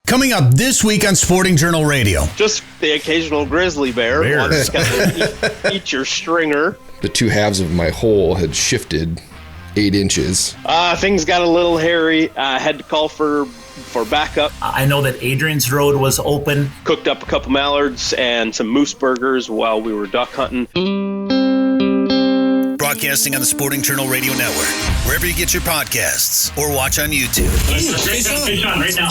Coming up this week on Sporting Journal Radio. Just the occasional grizzly bear. Wants to eat your stringer. The two halves of my hole had shifted 8 inches. Things got a little hairy. I had to call for backup. I know that Adrian's Road was open. Cooked up a couple mallards and some moose burgers while we were duck hunting. Broadcasting on the Sporting Journal Radio Network, wherever you get your podcasts or watch on YouTube. Fish on right now.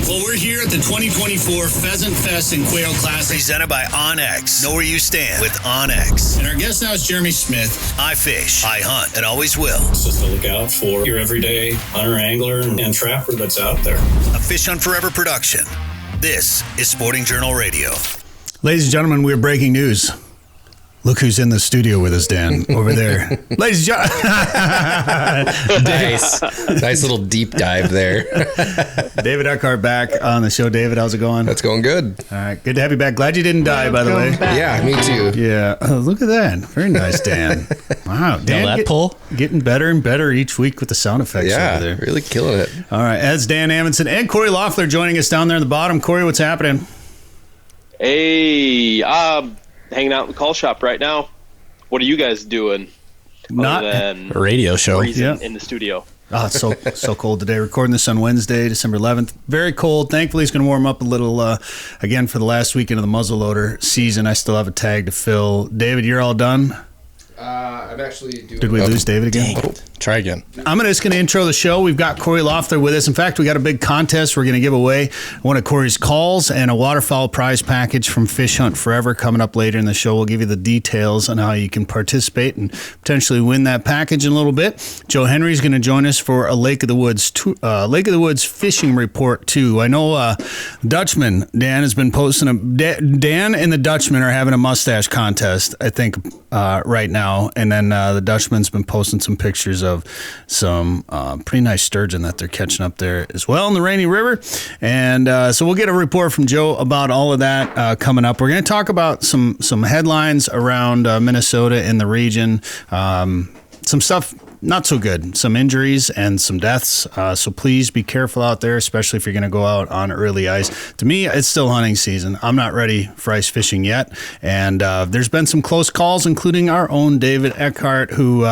Well, we're here at the 2024 Pheasant Fest and Quail Classic, presented by OnX. Know where you stand with OnX. And our guest now is Jeremy Smith. I fish, I hunt, and always will. It's just a lookout for your everyday hunter, angler, and trapper that's out there. A Fish Hunt Forever production. This is Sporting Journal Radio. Ladies and gentlemen, we're breaking news. Look who's in the studio with us, Dan, over there. Ladies and gentlemen. Nice little deep dive there. David Eckhardt back on the show. David, how's it going? That's going good. All right, good to have you back. Glad you didn't die, by the way. Yeah, me too. Yeah, look at that. Very nice, Dan. Wow, Dan, getting better and better each week with the sound effects over there. Really killing it. All right, that's Dan Amundson and Cory Loeffler joining us down there in the bottom. Cory, what's happening? Hey, hanging out in the call shop right now. What are you guys doing? Not a radio show. In the studio. Oh, it's so cold today. Recording this on Wednesday, December 11th. Very cold. Thankfully, it's going to warm up a little again for the last weekend of the muzzleloader season. I still have a tag to fill. David, you're all done? I'm actually doing... Did we lose David again? Try again. I'm just going to intro the show. We've got Cory Loeffler with us. In fact, we got a big contest. We're going to give away one of Cory's calls and a waterfowl prize package from Fish Hunt Forever coming up later in the show. We'll give you the details on how you can participate and potentially win that package in a little bit. Joe Henry's going to join us for a Lake of the Woods fishing report too. I know Dutchman Dan has been posting Dan and the Dutchman are having a mustache contest, I think, right now, and then the Dutchman's been posting some pictures of some pretty nice sturgeon that they're catching up there as well in the Rainy River. And so we'll get a report from Joe about all of that coming up. We're going to talk about some headlines around Minnesota in the region, some stuff not so good, some injuries and some deaths. So please be careful out there, especially if you're going to go out on early ice. To me, it's still hunting season. I'm not ready for ice fishing yet. And there's been some close calls, including our own David Eckhardt, who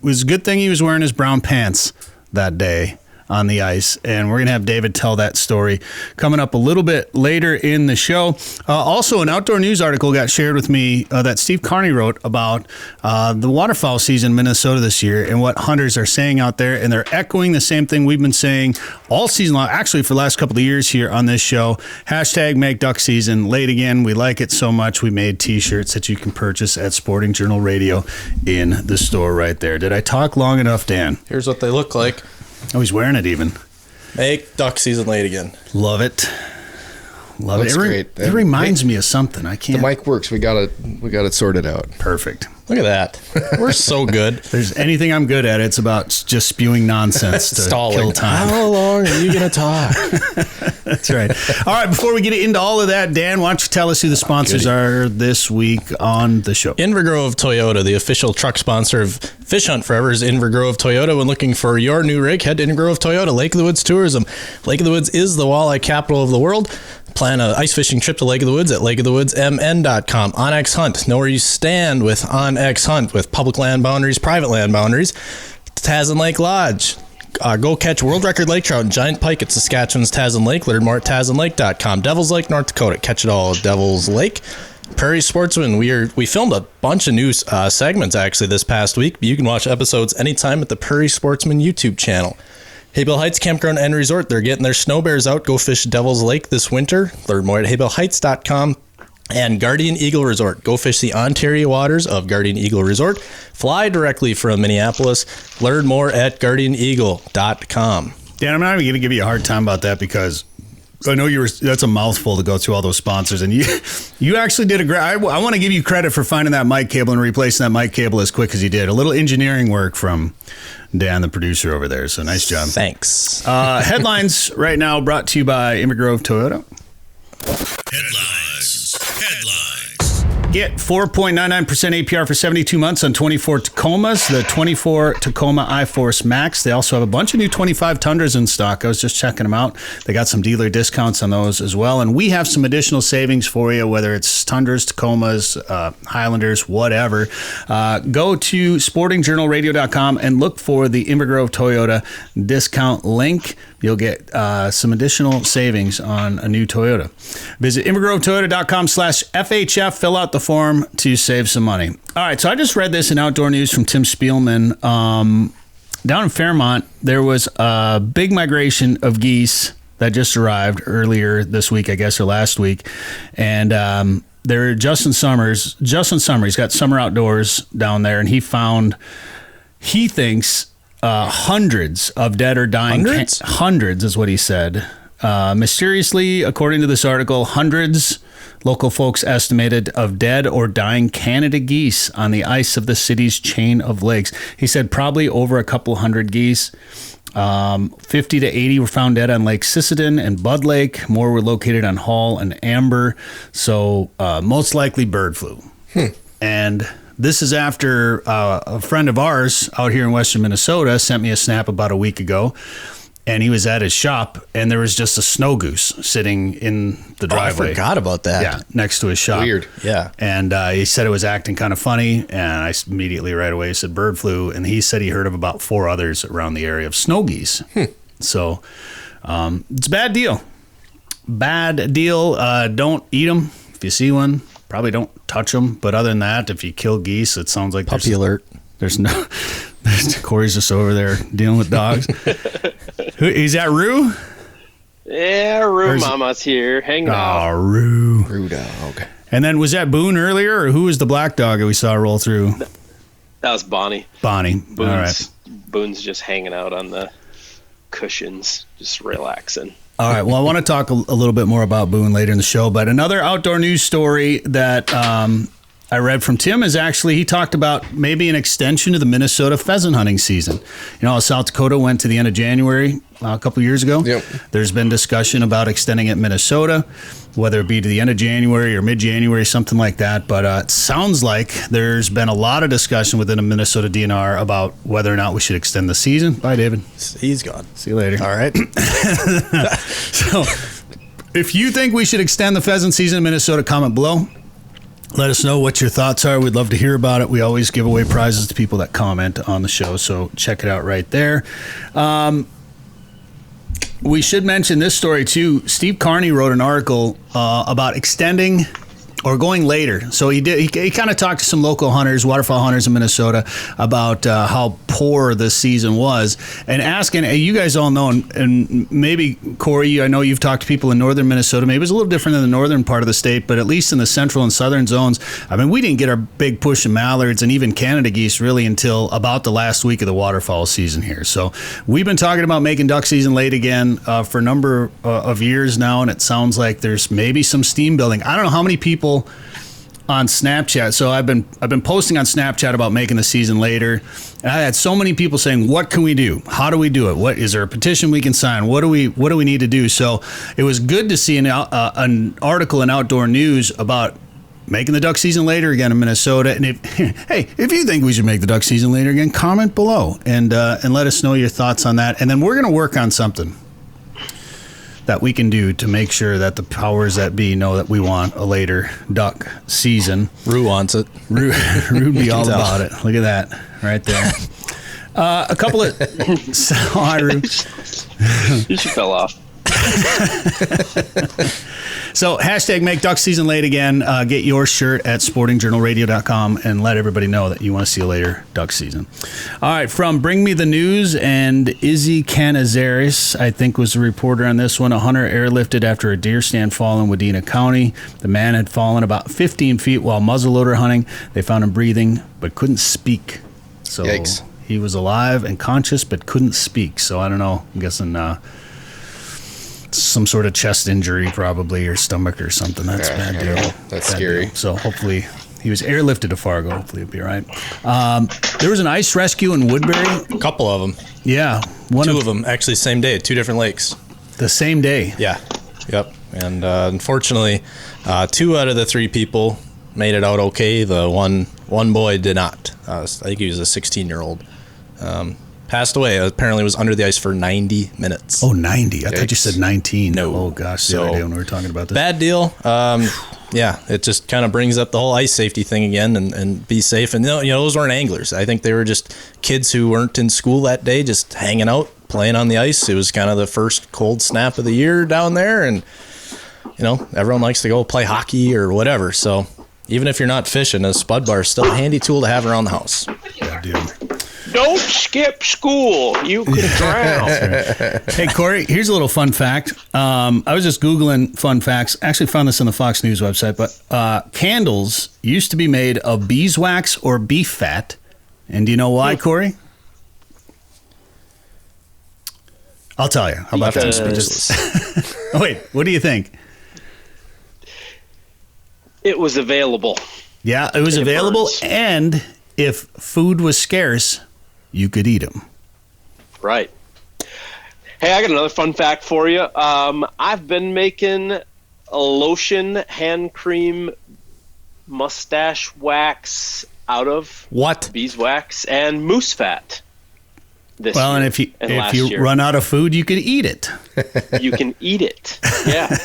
was a good thing he was wearing his brown pants that day on the ice, and we're going to have David tell that story coming up a little bit later in the show. Also, an outdoor news article got shared with me that Steve Carney wrote about the waterfowl season in Minnesota this year and what hunters are saying out there, and they're echoing the same thing we've been saying all season long, actually for the last couple of years here on this show. Hashtag make duck season late again. We like it so much we made t-shirts that you can purchase at Sporting Journal Radio in the store right there. Did I talk long enough, Dan? Here's what they look like. Oh, he's wearing it even. Make duck season late again. Love it. Love Looks it. great. It reminds me of something. I can't. The mic works. We got it sorted out. Perfect. Look at that. We're so good. If there's anything I'm good at, it's about just spewing nonsense to kill time. How long are you going to talk? That's right. All right, before we get into all of that, Dan, why don't you tell us who the sponsors are this week on the show? Invergrove Toyota, the official truck sponsor of Fish Hunt Forever, is Invergrove Toyota. When looking for your new rig, head to Invergrove Toyota, Lake of the Woods Tourism. Lake of the Woods is the walleye capital of the world. Plan an ice fishing trip to Lake of the Woods at lakeofthewoodsmn.com. OnX Hunt. Know where you stand with OnX Hunt with public land boundaries, private land boundaries. Tasman Lake Lodge. Go catch world record lake trout and giant pike at Saskatchewan's Tasman Lake. Learn more at tasmanlake.com. Devil's Lake, North Dakota. Catch it all at Devil's Lake. Prairie Sportsman. We filmed a bunch of new segments actually this past week. You can watch episodes anytime at the Prairie Sportsman YouTube channel. Haybill Heights Campground and Resort. They're getting their snow bears out. Go fish Devil's Lake this winter. Learn more at haybillheights.com. And Guardian Eagle Resort. Go fish the Ontario waters of Guardian Eagle Resort. Fly directly from Minneapolis. Learn more at guardianeagle.com. Dan, I'm not even going to give you a hard time about that because I know that's a mouthful to go through all those sponsors, and you actually did a great. I want to give you credit for finding that mic cable and replacing that mic cable as quick as you did. A little engineering work from Dan, the producer over there. So nice job. Thanks. Headlines right now brought to you by Invergrove Toyota. Headlines. Get 4.99% APR for 72 months on 24 Tacomas, the 24 Tacoma iForce Max. They also have a bunch of new 25 Tundras in stock. I was just checking them out. They got some dealer discounts on those as well. And we have some additional savings for you, whether it's Tundras, Tacomas, Highlanders, whatever. Go to sportingjournalradio.com and look for the Inver Grove Toyota discount link. You'll get some additional savings on a new Toyota. Visit invergrovetoyota.com/FHF. Fill out the form to save some money. All right, so I just read this in Outdoor News from Tim Spielman. Down in Fairmont, there was a big migration of geese that just arrived earlier this week, I guess, or last week. And Justin Summers, he's got Summer Outdoors down there, and he thinks hundreds of dead or dying. Hundreds is what he said. Mysteriously, according to this article, hundreds, local folks estimated, of dead or dying Canada geese on the ice of the city's chain of lakes. He said probably over a couple hundred geese. 50 to 80 were found dead on Lake Sisseton and Bud Lake. More were located on Hall and Amber. So most likely bird flu. And this is after a friend of ours out here in western Minnesota sent me a snap about a week ago, and he was at his shop, and there was just a snow goose sitting in the driveway. I forgot about that. Yeah, next to his shop. Weird. Yeah. And he said it was acting kind of funny, and I immediately right away said bird flu, and he said he heard of about 4 others around the area of snow geese. So it's a bad deal. Bad deal. Don't eat them if you see one. Probably don't touch them, but other than that, if you kill geese, it sounds like Puppy alert. There's no. Cory's just over there dealing with dogs. Is that Rue? Yeah, Rue Mama's here, hanging out. Oh, Rue. Rue dog. And then was that Boone earlier, or who was the black dog that we saw roll through? That was Bonnie. Bonnie. All right. Boone's just hanging out on the cushions, just relaxing. All right. Well, I want to talk a little bit more about Boone later in the show, but another outdoor news story that I read from Tim is actually, he talked about maybe an extension to the Minnesota pheasant hunting season. You know, South Dakota went to the end of January a couple years ago. Yep. There's been discussion about extending it in Minnesota, whether it be to the end of January or mid-January, something like that. But it sounds like there's been a lot of discussion within the Minnesota DNR about whether or not we should extend the season. Bye, David. He's gone. See you later. All right. So if you think we should extend the pheasant season in Minnesota, comment below. Let us know what your thoughts are. We'd love to hear about it. We always give away prizes to people that comment on the show, so check it out right there. We should mention this story, too. Steve Carney wrote an article about extending or going later. So he kind of talked to some local hunters, waterfowl hunters in Minnesota, about how poor this season was, and asking, you guys all know, and maybe, Cory, I know you've talked to people in northern Minnesota. Maybe it's a little different than the northern part of the state, but at least in the central and southern zones, I mean, we didn't get our big push of mallards and even Canada geese really until about the last week of the waterfowl season here. So we've been talking about making duck season late again for a number of years now, and it sounds like there's maybe some steam building. I don't know how many people on Snapchat. So I've been posting on Snapchat about making the season later, and I had so many people saying, "What can we do? How do we do it? What is there a petition we can sign? What do we need to do?" So it was good to see an article in Outdoor News about making the duck season later again in Minnesota. And if you think we should make the duck season later again, comment below and let us know your thoughts on that. And then we're going to work on something that we can do to make sure that the powers that be know that we want a later duck season. Rue wants it. Rue'd be all about it. Look at that right there. A couple of... Hi, Rue. She fell off. So, hashtag make duck season late again. Get your shirt at sportingjournalradio.com and let everybody know that you want to see a later duck season. All right, from Bring Me the News, and Izzy Canizares, I think, was the reporter on this one. A hunter airlifted after a deer stand fall in Wadena County. The man had fallen about 15 feet while muzzleloader hunting. They found him breathing but couldn't speak. So Yikes. He was alive and conscious but couldn't speak. So I don't know. I'm guessing... some sort of chest injury probably, or stomach or something. That's a bad deal. That's scary. Deal. So hopefully he was airlifted to Fargo. Hopefully he'll be all right. There was an ice rescue in Woodbury. A couple of them. Yeah. Two of them, actually, same day, 2 different lakes. The same day? Yeah. Yep. And unfortunately, 2 out of the 3 people made it out okay. The one boy did not. I think he was a 16-year-old. Passed away. Apparently was under the ice for 90 minutes. Oh, 90. I thought you said 19. No. Oh, gosh. Saturday when we were talking about this. Bad deal. Yeah, it just kind of brings up the whole ice safety thing again, and be safe. And, those weren't anglers. I think they were just kids who weren't in school that day, just hanging out, playing on the ice. It was kind of the first cold snap of the year down there. And, everyone likes to go play hockey or whatever. So even if you're not fishing, a spud bar is still a handy tool to have around the house. Yeah, dude. Don't skip school. You could drown. Hey, Cory, here's a little fun fact. I was just Googling fun facts. Actually found this on the Fox News website, but candles used to be made of beeswax or beef fat. And do you know why, Cory? I'll tell you. How about that? Oh, wait, what do you think? It was available. Yeah, it was available, and if food was scarce, you could eat them. Right. Hey, I got another fun fact for you. I've been making a lotion, hand cream, mustache wax out of beeswax and moose fat. And if you run out of food, you could eat it. You can eat it. Yeah.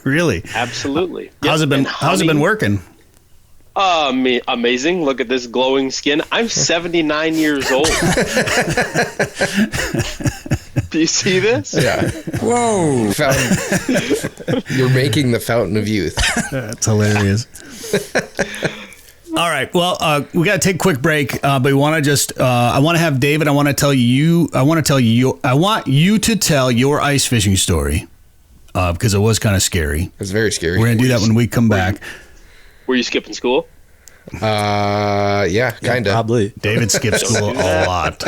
Really? Absolutely. How's it been working? Amazing. Look at this glowing skin. I'm 79 years old. Do you see this? Yeah. Whoa. You're making the fountain of youth. That's hilarious. All right. Well, we got to take a quick break, but we want to I want to have David. I want you to tell your ice fishing story because it was kind of scary. It was very scary. We're going to do that when we come back. Were you skipping school? Yeah, kind of. Probably. David skipped school a lot.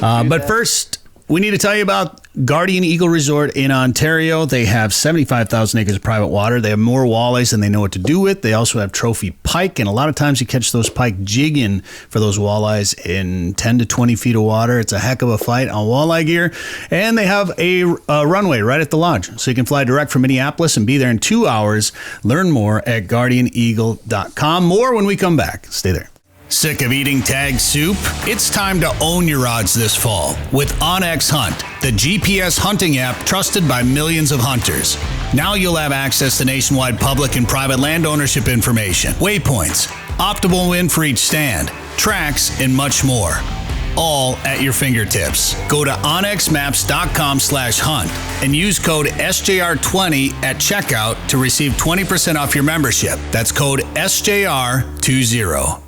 But first, we need to tell you about Guardian Eagle Resort in Ontario. They have 75,000 acres of private water. They have more walleyes than they know what to do with. They also have trophy pike, and a lot of times you catch those pike jigging for those walleyes in 10 to 20 feet of water. It's a heck of a fight on walleye gear. And they have a runway right at the lodge, so you can fly direct from Minneapolis and be there in 2 hours. Learn more at guardianeagle.com. More when we come back. Stay there. Sick of eating tag soup? It's time to own your odds this fall with OnX Hunt, the GPS hunting app trusted by millions of hunters. Now you'll have access to nationwide public and private land ownership information, waypoints, optimal win for each stand, tracks, and much more. All at your fingertips. Go to onxmaps.com/hunt and use code SJR20 at checkout to receive 20% off your membership. That's code SJR20.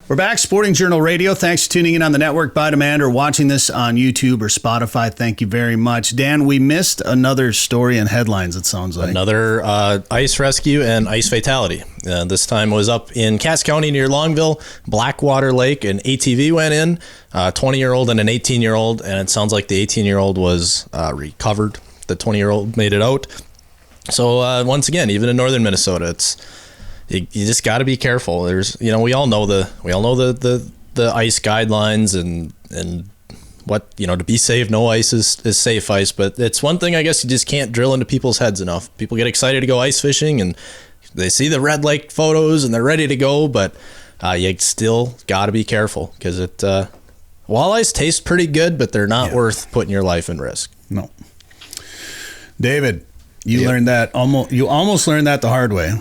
We're back, Sporting Journal Radio. Thanks for tuning in on the network by demand or watching this on YouTube or Spotify. Thank you very much. Dan, we missed another story in headlines, it sounds like. Another ice rescue and ice fatality. This time was up in Cass County near Longville, Blackwater Lake. An ATV went in, a 20-year-old and an 18-year-old, and it sounds like the 18-year-old was recovered. The 20-year-old made it out. So once again, even in northern Minnesota, you just got to be careful. There's, we all know the ice guidelines and what, to be safe. No ice is safe ice, but it's one thing I guess you just can't drill into people's heads enough. People get excited to go ice fishing and they see the red lake photos and they're ready to go, but you still got to be careful because walleyes taste pretty good, but they're not worth putting your life in risk. No. David. You learned that you almost learned that the hard way.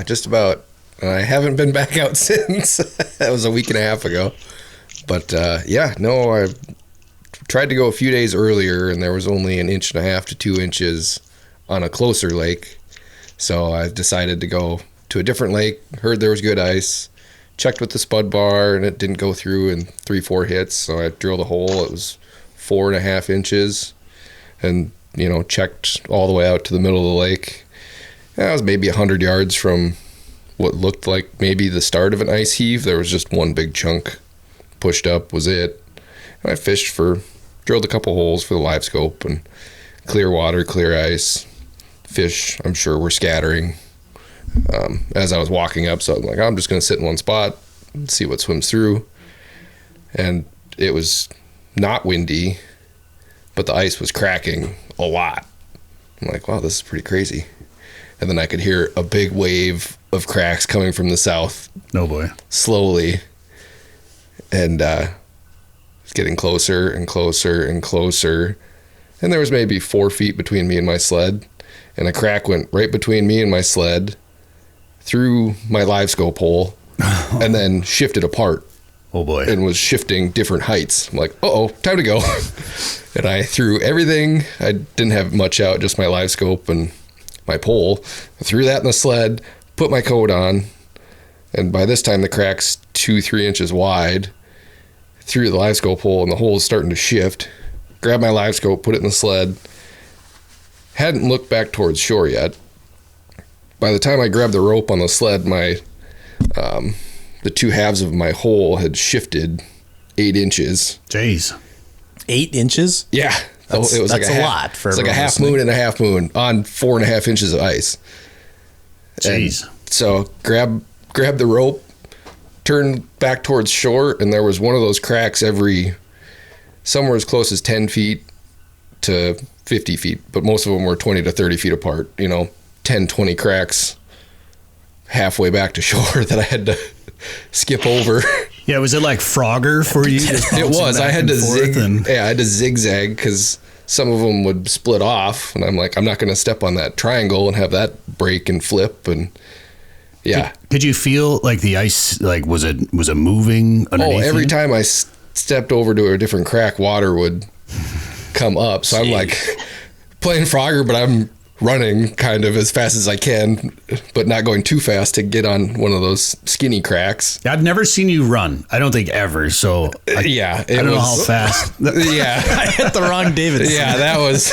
Just about. I haven't been back out since. That was a week and a half ago. But I tried to go a few days earlier, and there was only 1.5 to 2 inches on a closer lake. So I decided to go to a different lake. Heard there was good ice. Checked with the spud bar, and it didn't go through in 3-4 hits. So I drilled a hole. It was 4.5 inches, and checked all the way out to the middle of the lake. I was maybe 100 yards from what looked like maybe the start of an ice heave. There was just one big chunk pushed up, was it. And I drilled a couple holes for the live scope, and clear water, clear ice. Fish, I'm sure, were scattering as I was walking up. So I'm like, I'm just going to sit in one spot and see what swims through. And it was not windy, but the ice was cracking a lot. I'm like, wow, this is pretty crazy. And then I could hear a big wave of cracks coming from the south. No boy. Slowly. And it's getting closer and closer and closer. And there was maybe 4 feet between me and my sled. And a crack went right between me and my sled, through my live scope hole, and then shifted apart. Oh boy. And was shifting different heights. I'm like, uh-oh, time to go. And I threw everything. I didn't have much out, just my live scope and my pole. I threw that in the sled, put my coat on, and by this time the crack's 2-3 inches wide. Threw the live scope hole, and the hole is starting to shift. Grabbed my live scope, put it in the sled. Hadn't looked back towards shore yet. By the time I grabbed the rope on the sled, my the two halves of my hole had shifted 8 inches. Jeez. 8 inches? Yeah. It was That's like a lot for it's like a everyone half moon and a half moon on 4.5 inches of ice. Jeez. And so grab the rope, turned back towards shore, and there was one of those cracks somewhere as close as 10 feet to 50 feet, but most of them were 20 to 30 feet apart, 10, 20 cracks halfway back to shore that I had to skip over. Yeah, was it like Frogger for you? It was. I had to I had to zigzag because some of them would split off, and I'm like, I'm not going to step on that triangle and have that break and flip, and yeah. Could you feel like the ice, like was it moving underneath? Oh, every you? time I stepped over to a different crack, water would come up. So I'm like playing Frogger, but I'm running kind of as fast as I can, but not going too fast to get on one of those skinny cracks. I've never seen you run. I don't think ever. So I don't know how fast. Yeah. I hit the wrong David. Yeah, that was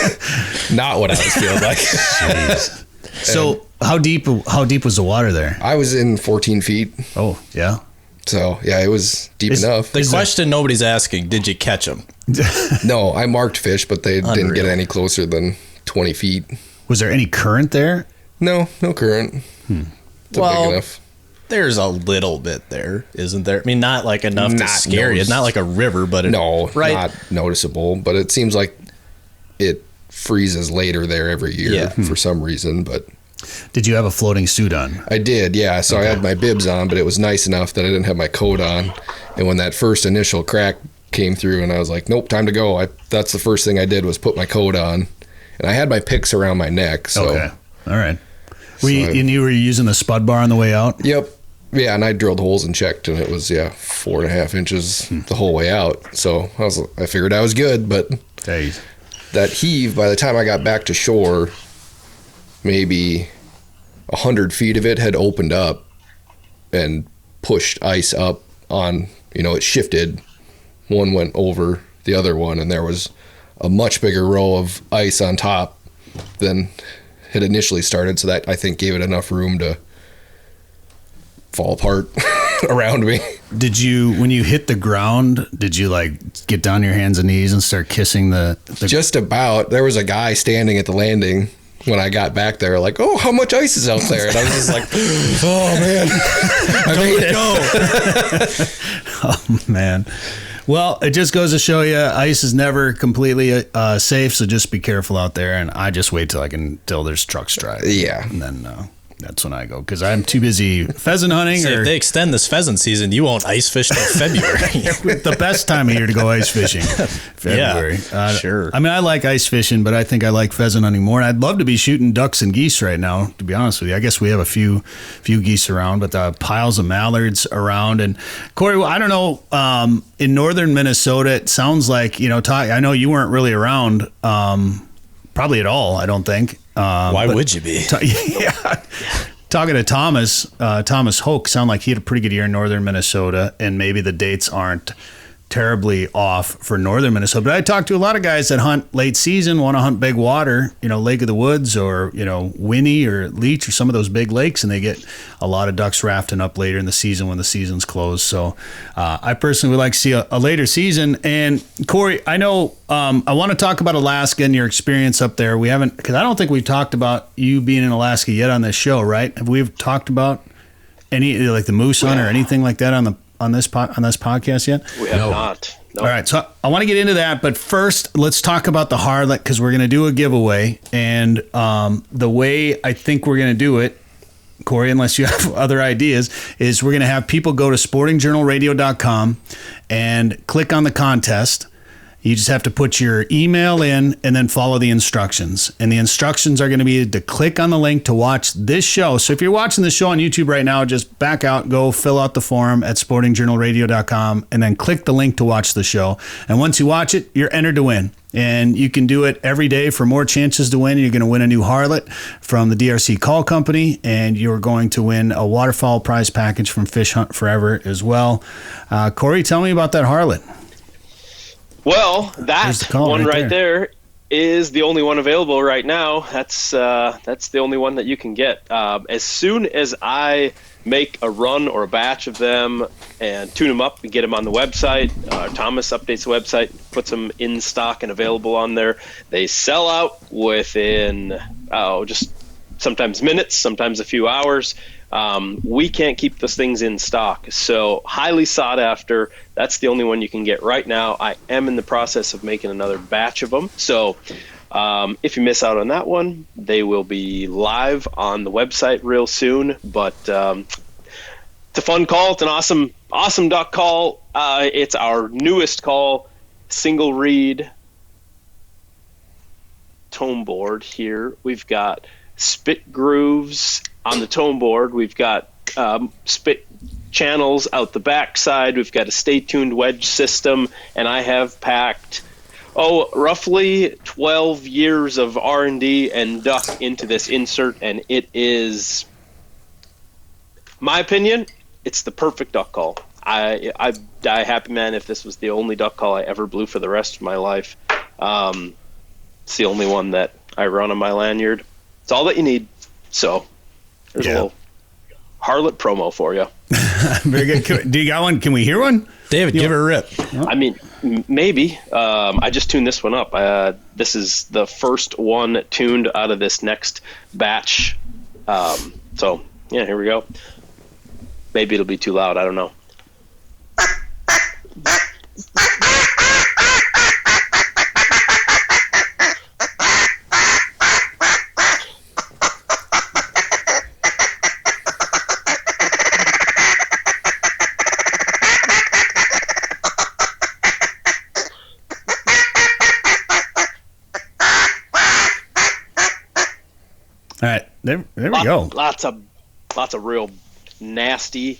not what I was feeling like. Jeez. So how deep was the water there? I was in 14 feet. Oh, yeah. So, yeah, it was deep enough. The question nobody's asking, did you catch them? No, I marked fish, but they didn't get any closer than 20 feet. Was there any current there? No current. It's big enough. There's a little bit there, isn't there? I mean, not like enough to scare you. It's not like a river, but not noticeable. But it seems like it freezes later there every year for some reason. But did you have a floating suit on? I did, yeah. So I had my bibs on, but it was nice enough that I didn't have my coat on. And when that first initial crack came through, and I was like, nope, time to go. That's the first thing I did was put my coat on. And I had my picks around my neck. So. Okay. All right. You were using the spud bar on the way out? Yep. Yeah, and I drilled holes and checked, and it was 4.5 inches the whole way out. So I figured I was good, but that heave, by the time I got back to shore, maybe 100 feet of it had opened up and pushed ice up on. It shifted. One went over the other one, and there was a much bigger row of ice on top than had initially started. So that, I think, gave it enough room to fall apart around me. When you hit the ground, did you like get down on your hands and knees and start kissing the Just about. There was a guy standing at the landing when I got back there, like, oh, how much ice is out there? And I was just like, oh man, I made it. Oh man. Well, it just goes to show you, ice is never completely safe, so just be careful out there. And I just wait till there's trucks driving. Yeah. And then that's when I go, because I'm too busy pheasant hunting. See, if they extend this pheasant season, you won't ice fish till February. The best time of year to go ice fishing, February. Yeah, sure. I mean, I like ice fishing, but I think I like pheasant hunting more. And I'd love to be shooting ducks and geese right now, to be honest with you. I guess we have a few geese around, but the piles of mallards around. And Cory, I don't know, in northern Minnesota, it sounds like, I know you weren't really around probably at all, I don't think. Why would you be? Talking to Thomas Hoke, sound like he had a pretty good year in northern Minnesota, and maybe the dates aren't terribly off for northern Minnesota. But I talked to a lot of guys that hunt late season, want to hunt big water, Lake of the Woods or, Winnie or Leech or some of those big lakes, and they get a lot of ducks rafting up later in the season when the season's closed. So I personally would like to see a later season. And Cory, I know I want to talk about Alaska and your experience up there. We haven't, because I don't think we've talked about you being in Alaska yet on this show, right? Have we talked about any, like the moose hunt or anything like that on this podcast yet? We have not. No. All right, so I want to get into that, but first let's talk about the Harlot, because we're going to do a giveaway, and the way I think we're going to do it, Cory, unless you have other ideas, is we're going to have people go to sportingjournalradio.com and click on the contest. You just have to put your email in and then follow the instructions. And the instructions are going to be to click on the link to watch this show. So if you're watching this show on YouTube right now, just back out, go fill out the form at sportingjournalradio.com, and then click the link to watch the show. And once you watch it, you're entered to win. And you can do it every day for more chances to win. You're going to win a new Harlot from the DRC Call Company, and you're going to win a waterfowl prize package from Fish Hunt Forever as well. Cory, tell me about that Harlot. Well, that one right there is the only one available right now. That's the only one that you can get. As soon as I make a run or a batch of them and tune them up and get them on the website, Thomas updates the website, puts them in stock and available on there. They sell out within just sometimes minutes, sometimes a few hours. We can't keep those things in stock, so highly sought after. That's the only one you can get right now. I am in the process of making another batch of them, so if you miss out on that one, they will be live on the website real soon. But it's a fun call. It's an awesome duck call. It's our newest call, single reed tone board here. We've got spit grooves on the tone board. We've got spit channels out the back side. We've got a stay tuned wedge system, and I have packed roughly 12 years of R&D and duck into this insert, and it is, my opinion, it's the perfect duck call. I'd die happy, man, if this was the only duck call I ever blew for the rest of my life. It's the only one that I run on my lanyard. It's all that you need. So there's a little Harlot promo for you. Very good. Do you got one? Can we hear one? David, give her a rip. I mean, maybe. I just tuned this one up. This is the first one tuned out of this next batch. So, yeah, here we go. Maybe it'll be too loud. I don't know. All right, there we go. Lots of real nasty,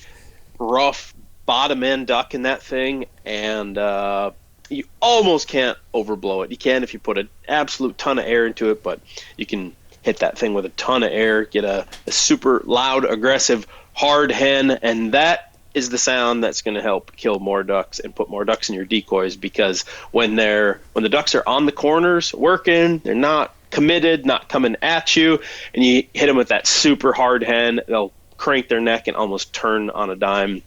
rough bottom end duck in that thing, and you almost can't overblow it. You can if you put an absolute ton of air into it, but you can hit that thing with a ton of air, get a super loud, aggressive, hard hen, and that is the sound that's going to help kill more ducks and put more ducks in your decoys, because when the ducks are on the corners working, they're not committed, not coming at you, and you hit them with that super hard hen, they'll crank their neck and almost turn on a dime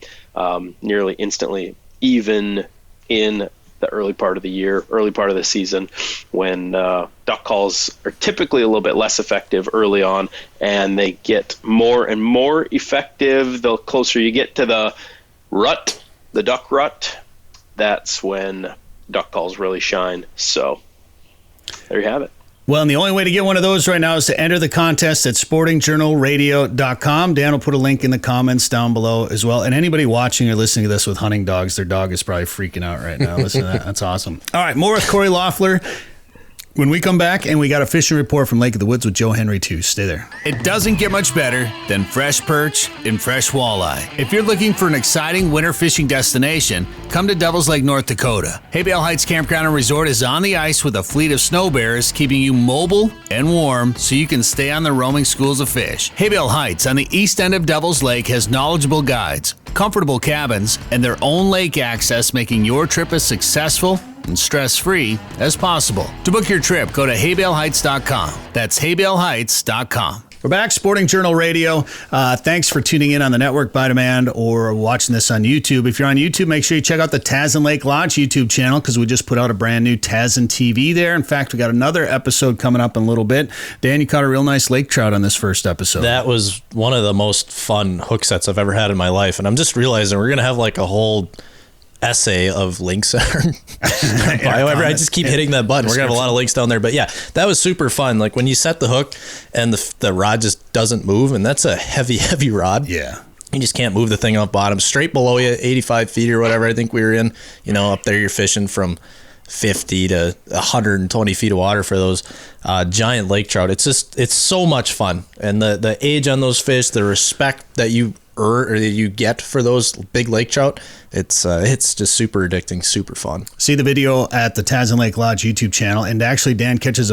nearly instantly, even in the early part of the year, early part of the season, when duck calls are typically a little bit less effective early on, and they get more and more effective the closer you get to the rut, the duck rut. That's when duck calls really shine. So there you have it. Well, and the only way to get one of those right now is to enter the contest at sportingjournalradio.com. Dan will put a link in the comments down below as well. And anybody watching or listening to this with hunting dogs, their dog is probably freaking out right now. Listen to that. That's awesome. All right, more with Cory Loeffler when we come back, and we got a fishing report from Lake of the Woods with Joe Henry too. Stay there. It doesn't get much better than fresh perch and fresh walleye. If you're looking for an exciting winter fishing destination, come to Devil's Lake, North Dakota. Haybale Heights Campground and Resort is on the ice with a fleet of snow bears, keeping you mobile and warm so you can stay on the roaming schools of fish. Haybale Heights on the east end of Devil's Lake has knowledgeable guides, comfortable cabins, and their own lake access, making your trip as successful and stress-free as possible. To book your trip, go to haybaleheights.com. That's haybaleheights.com. We're back, Sporting Journal Radio. Thanks for tuning in on the network by demand or watching this on YouTube. If you're on YouTube, make sure you check out the Tazen Lake Lodge YouTube channel, because we just put out a brand new Tazen TV there. In fact, we got another episode coming up in a little bit. Dan, you caught a real nice lake trout on this first episode. That was one of the most fun hook sets I've ever had in my life. And I'm just realizing we're going to have like a whole essay of links. I just keep hitting that button. We're gonna have a lot of links down there, but yeah, that was super fun. Like when you set the hook and the rod just doesn't move, and that's a heavy rod. Yeah. You just can't move the thing off bottom. Straight below you, 85 feet or whatever I think we were in. Up there you're fishing from 50 to 120 feet of water for those giant lake trout. It's so much fun. And the age on those fish, the respect that you earn or that you get for those big lake trout, it's just super addicting, super fun. See the video at the Tasman Lake Lodge YouTube channel, and actually Dan catches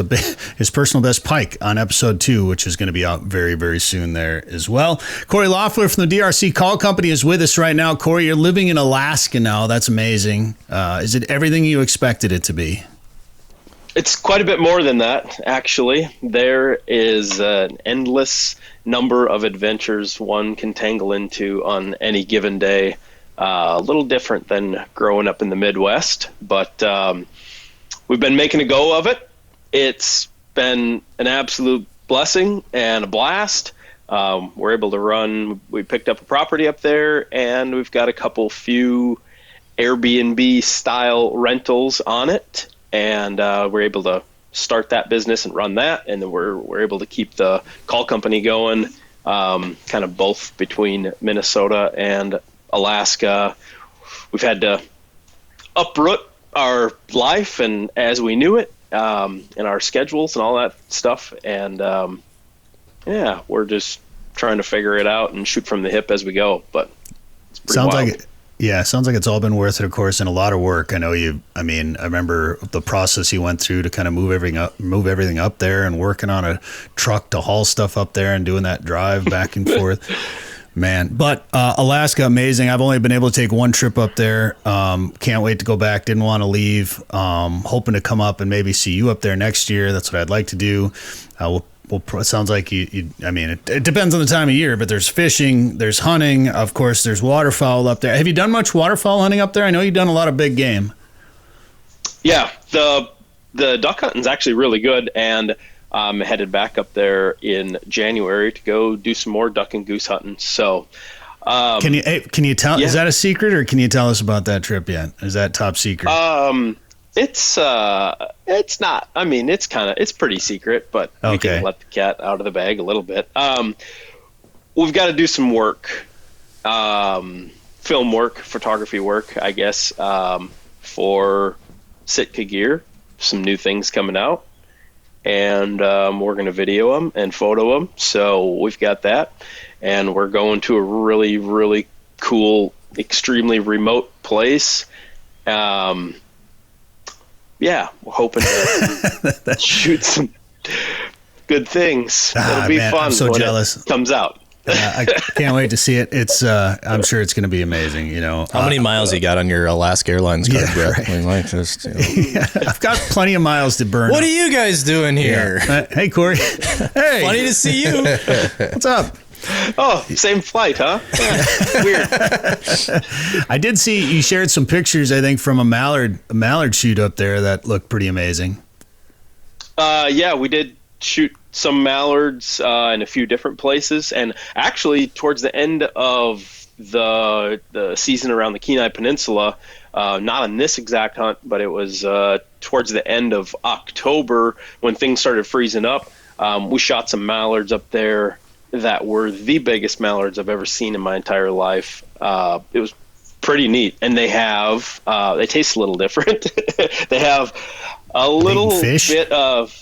his personal best pike on episode 2, which is going to be out very, very soon there as well. Cory Loeffler from the DRC Call Company is with us right now. Cory, you're living in Alaska now. That's amazing. Is it everything you expected it to be? It's quite a bit more than that, actually. There is an endless number of adventures one can tangle into on any given day. A little different than growing up in the Midwest, but we've been making a go of it. It's been an absolute blessing and a blast. We're able to run. We picked up a property up there, and we've got a few Airbnb style rentals on it. And we're able to start that business and run that, and then we're able to keep the call company going, kind of both between Minnesota and Alaska. We've had to uproot our life and as we knew it, and our schedules and all that stuff, and we're just trying to figure it out and shoot from the hip as we go. But it's pretty sounds wild. like it. Yeah, sounds like it's all been worth it, of course, and a lot of work. I remember the process you went through to kind of move everything up there, and working on a truck to haul stuff up there and doing that drive back and forth. Man, but Alaska, amazing. I've only been able to take one trip up there. Can't wait to go back. Didn't want to leave. Hoping to come up and maybe see you up there next year. That's what I'd like to do. It sounds like it depends on the time of year, but there's fishing, there's hunting, of course, there's waterfowl up there. Have you done much waterfowl hunting up there? I know you've done a lot of big game. Yeah, the duck hunting's actually really good, and I'm headed back up there in January to go do some more duck and goose hunting. So, can you tell? Yeah. Is that a secret, or can you tell us about that trip yet? Is that top secret? It's not. I mean, it's pretty secret, but we can let the cat out of the bag a little bit. We've got to do some work, film work, photography work, I guess, for Sitka Gear. Some new things coming out, and we're going to video them and photo them. So we've got that, and we're going to a really, really cool, extremely remote place. Yeah, we're hoping to shoot some good things. It'll be fun. I'm so when jealous. It comes out. I can't wait to see it. It's I'm sure it's going to be amazing. How many miles you got on your Alaska Airlines card, Bret? Right. I mean, like this, I've got plenty of miles to burn. What are you guys doing here? Yeah. Hey, Cory. Hey, funny to see you. What's up? Oh, same flight, huh? Yeah, weird. I did see you shared some pictures, I think, from a mallard shoot up there that looked pretty amazing. Yeah, we did shoot some mallards in a few different places, and actually towards the end of the season around the Kenai Peninsula, not on this exact hunt, but it was towards the end of October when things started freezing up. We shot some mallards up there that were the biggest mallards I've ever seen in my entire life. It was pretty neat, and they taste a little different. They have a little bit of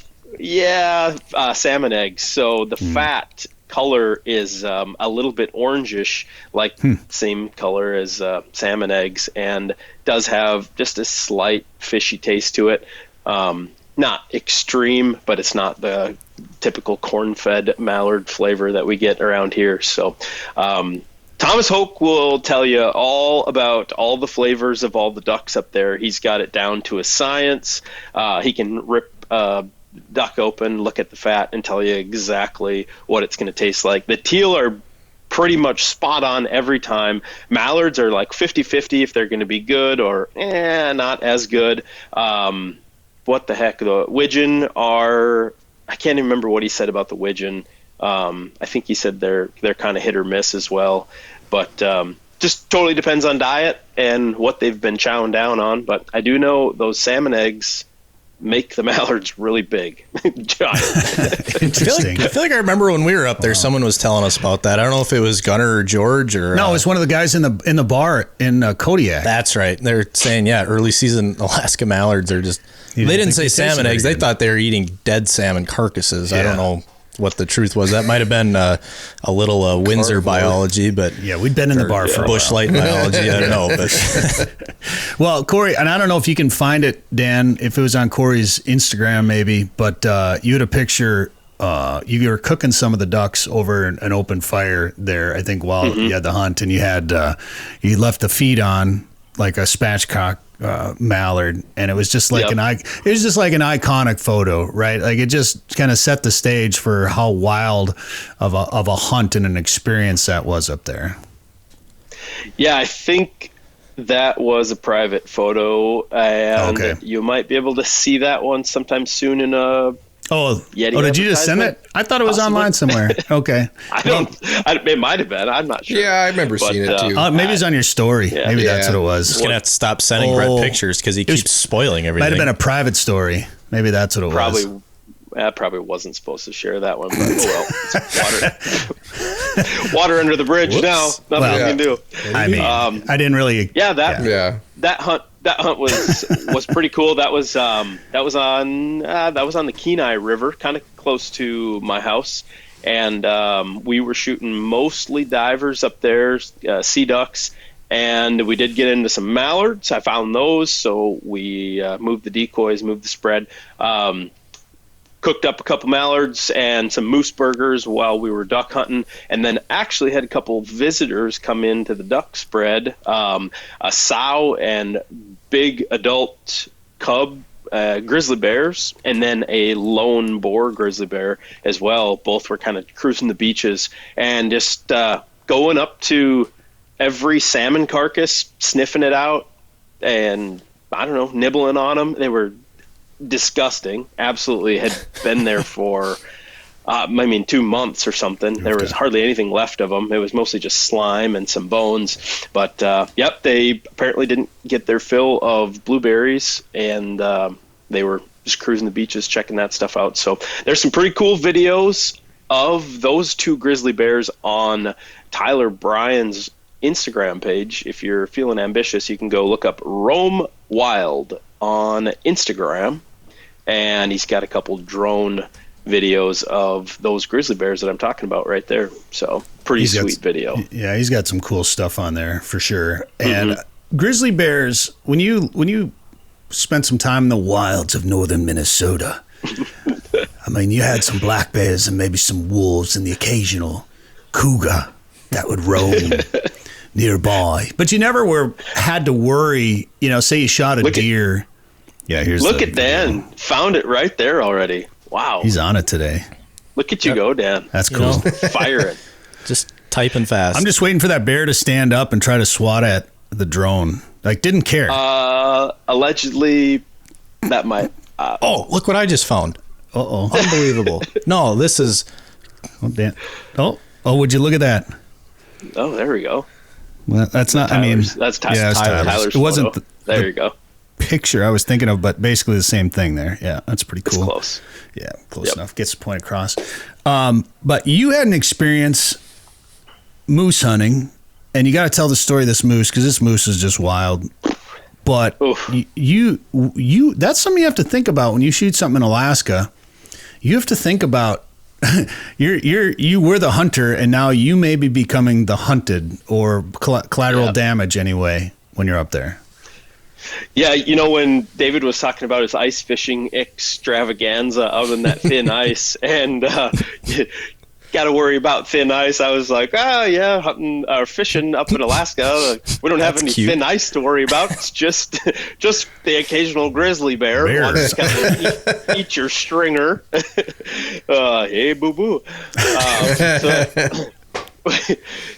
salmon eggs. So the fat color is a little bit orangish, like same color as salmon eggs, and does have just a slight fishy taste to it. Not extreme, but it's not the typical corn-fed mallard flavor that we get around here. So Thomas Hoke will tell you all about all the flavors of all the ducks up there. He's got it down to a science. He can rip duck open, look at the fat, and tell you exactly what it's going to taste like. The teal are pretty much spot on every time. Mallards are like 50-50 if they're going to be good or not as good. What the heck? The widgeon are... I can't even remember what he said about the widgeon. I think he said they're kind of hit or miss as well. But just totally depends on diet and what they've been chowing down on. But I do know those salmon eggs make the mallards really big. Giant. Interesting. I feel like I remember when we were up there, someone was telling us about that. I don't know if it was Gunnar or George or No, it was one of the guys in the bar in Kodiak. That's right. They're saying, early season Alaska mallards are just. They didn't say salmon eggs. They thought they were eating dead salmon carcasses. I don't know what the truth was. That might have been a little Windsor biology, but we'd been in the bar for bush light biology. I don't know, but well, Cory, and I don't know if you can find it, Dan, if it was on Cory's Instagram maybe, but you had a picture. You were cooking some of the ducks over an open fire there, I think, while you had the hunt, and you had you left the feed on like a spatchcock mallard, and it was just like an iconic photo, right? Like it just kind of set the stage for how wild of a hunt and an experience that was up there. Yeah, I think that was a private photo, and you might be able to see that one sometime soon in a Yeti did you just send it? I thought it was online somewhere. Okay. It might have been. I'm not sure. Yeah, I remember seeing it too. Maybe it's on your story. Yeah. Maybe that's what it was. Just gonna have to stop sending Bret pictures because he keeps spoiling everything. Might have been a private story. Maybe that's what it was. I probably wasn't supposed to share that one, but it's water under the bridge. Whoops. Now. Nothing we can do. I mean, I didn't really. That hunt was pretty cool. That was on the Kenai River, kind of close to my house, and we were shooting mostly divers up there, sea ducks, and we did get into some mallards. I found those, so we moved the decoys, moved the spread. Cooked up a couple mallards and some moose burgers while we were duck hunting, and then actually had a couple visitors come into the duck spread, a sow and big adult cub grizzly bears, and then a lone boar grizzly bear as well. Both were kind of cruising the beaches and just going up to every salmon carcass, sniffing it out, and I don't know, nibbling on them. They were disgusting. Absolutely had been there for 2 months or something. There was hardly anything left of them. It was mostly just slime and some bones, but they apparently didn't get their fill of blueberries, and they were just cruising the beaches checking that stuff out. So there's some pretty cool videos of those two grizzly bears on Tyler Bryan's Instagram page. If you're feeling ambitious, you can go look up Roam Wild on Instagram, and he's got a couple drone videos of those grizzly bears that I'm talking about right there. So pretty sweet video. Yeah, he's got some cool stuff on there for sure. And grizzly bears, when you spent some time in the wilds of northern Minnesota, I mean, you had some black bears and maybe some wolves and the occasional cougar that would roam nearby, but you never had to worry. Say you shot a deer. Look at Dan. Found it right there already. Wow. He's on it today. Look at you go, Dan. That's cool. Fire it. Just typing fast. I'm just waiting for that bear to stand up and try to swat at the drone. Like, didn't care. Allegedly, that might. Look what I just found. Uh-oh. Unbelievable. No, this is. Oh, Dan. Would you look at that? Oh, there we go. Well, that's not. That's Tyler's. It wasn't. There you go. Picture I was thinking of, but basically the same thing there. Yeah, that's pretty cool. It's close. Yeah, close enough. Gets the point across. But you had an experience moose hunting, and you got to tell the story of this moose because this moose is just wild. But you that's something you have to think about when you shoot something in Alaska. You have to think about you were the hunter, and now you may be becoming the hunted, or collateral damage anyway when you're up there. Yeah, when David was talking about his ice fishing extravaganza out in that thin ice, and got to worry about thin ice, I was like, hunting or fishing up in Alaska, we don't have any thin ice to worry about. It's just the occasional grizzly bear. Just gotta eat your stringer. Hey, boo boo.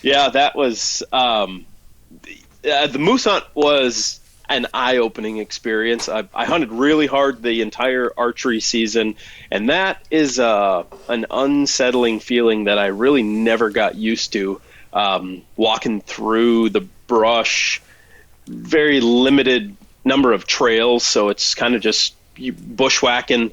That was the moose hunt was an eye-opening experience. I hunted really hard the entire archery season, and that is an unsettling feeling that I really never got used to walking through the brush, very limited number of trails, so it's kind of just bushwhacking.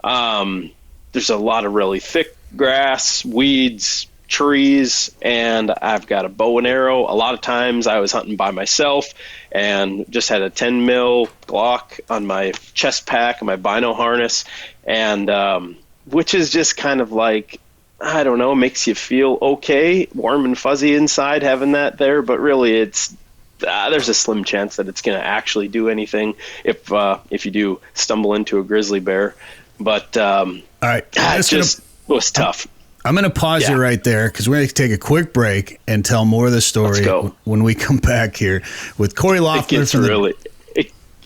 There's a lot of really thick grass, weeds, trees, and I've got a bow and arrow. A lot of times I was hunting by myself and just had a 10 mil Glock on my chest pack and my bino harness, and which is just kind of like, I don't know, makes you feel okay, warm and fuzzy inside having that there, but really it's there's a slim chance that it's going to actually do anything if you do stumble into a grizzly bear. But all right, it just was tough. I'm going to pause you right there because we're going to take a quick break and tell more of the story when we come back here with Cory Loeffler.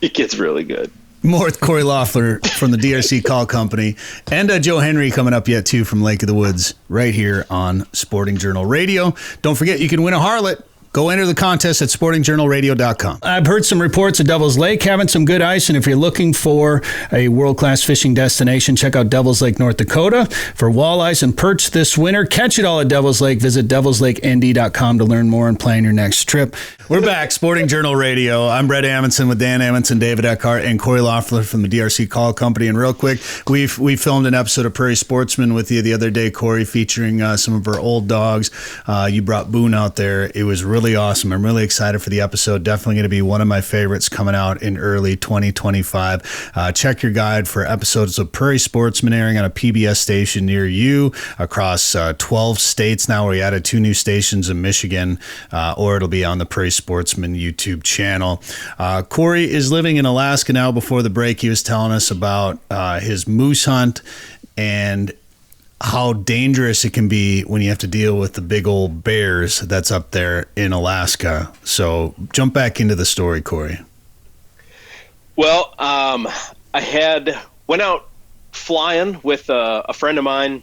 It gets really good. More with Cory Loeffler from the DRC Call Company, and Joe Henry coming up yet too from Lake of the Woods right here on Sporting Journal Radio. Don't forget, you can win a Harlot. Go enter the contest at sportingjournalradio.com. I've heard some reports of Devil's Lake having some good ice, and if you're looking for a world-class fishing destination, check out Devil's Lake, North Dakota for walleyes and perch this winter. Catch it all at Devil's Lake. Visit devilslakend.com to learn more and plan your next trip. We're back, Sporting Journal Radio. I'm Bret Amundson with Dan Amundson, David Eckhardt, and Cory Loeffler from the DRC Call Company. And real quick, we filmed an episode of Prairie Sportsman with you the other day, Cory, featuring some of our old dogs. You brought Boone out there. It was really awesome. I'm really excited for the episode. Definitely going to be one of my favorites coming out in early 2025. Check your guide for episodes of Prairie Sportsman airing on a PBS station near you across 12 states now. We added 2 new stations in Michigan, or it'll be on the Prairie Sportsman YouTube channel. Cory is living in Alaska now. Before the break, he was telling us about his moose hunt and how dangerous it can be when you have to deal with the big old bears that's up there in Alaska. So jump back into the story, Cory. Well, I went out flying with a friend of mine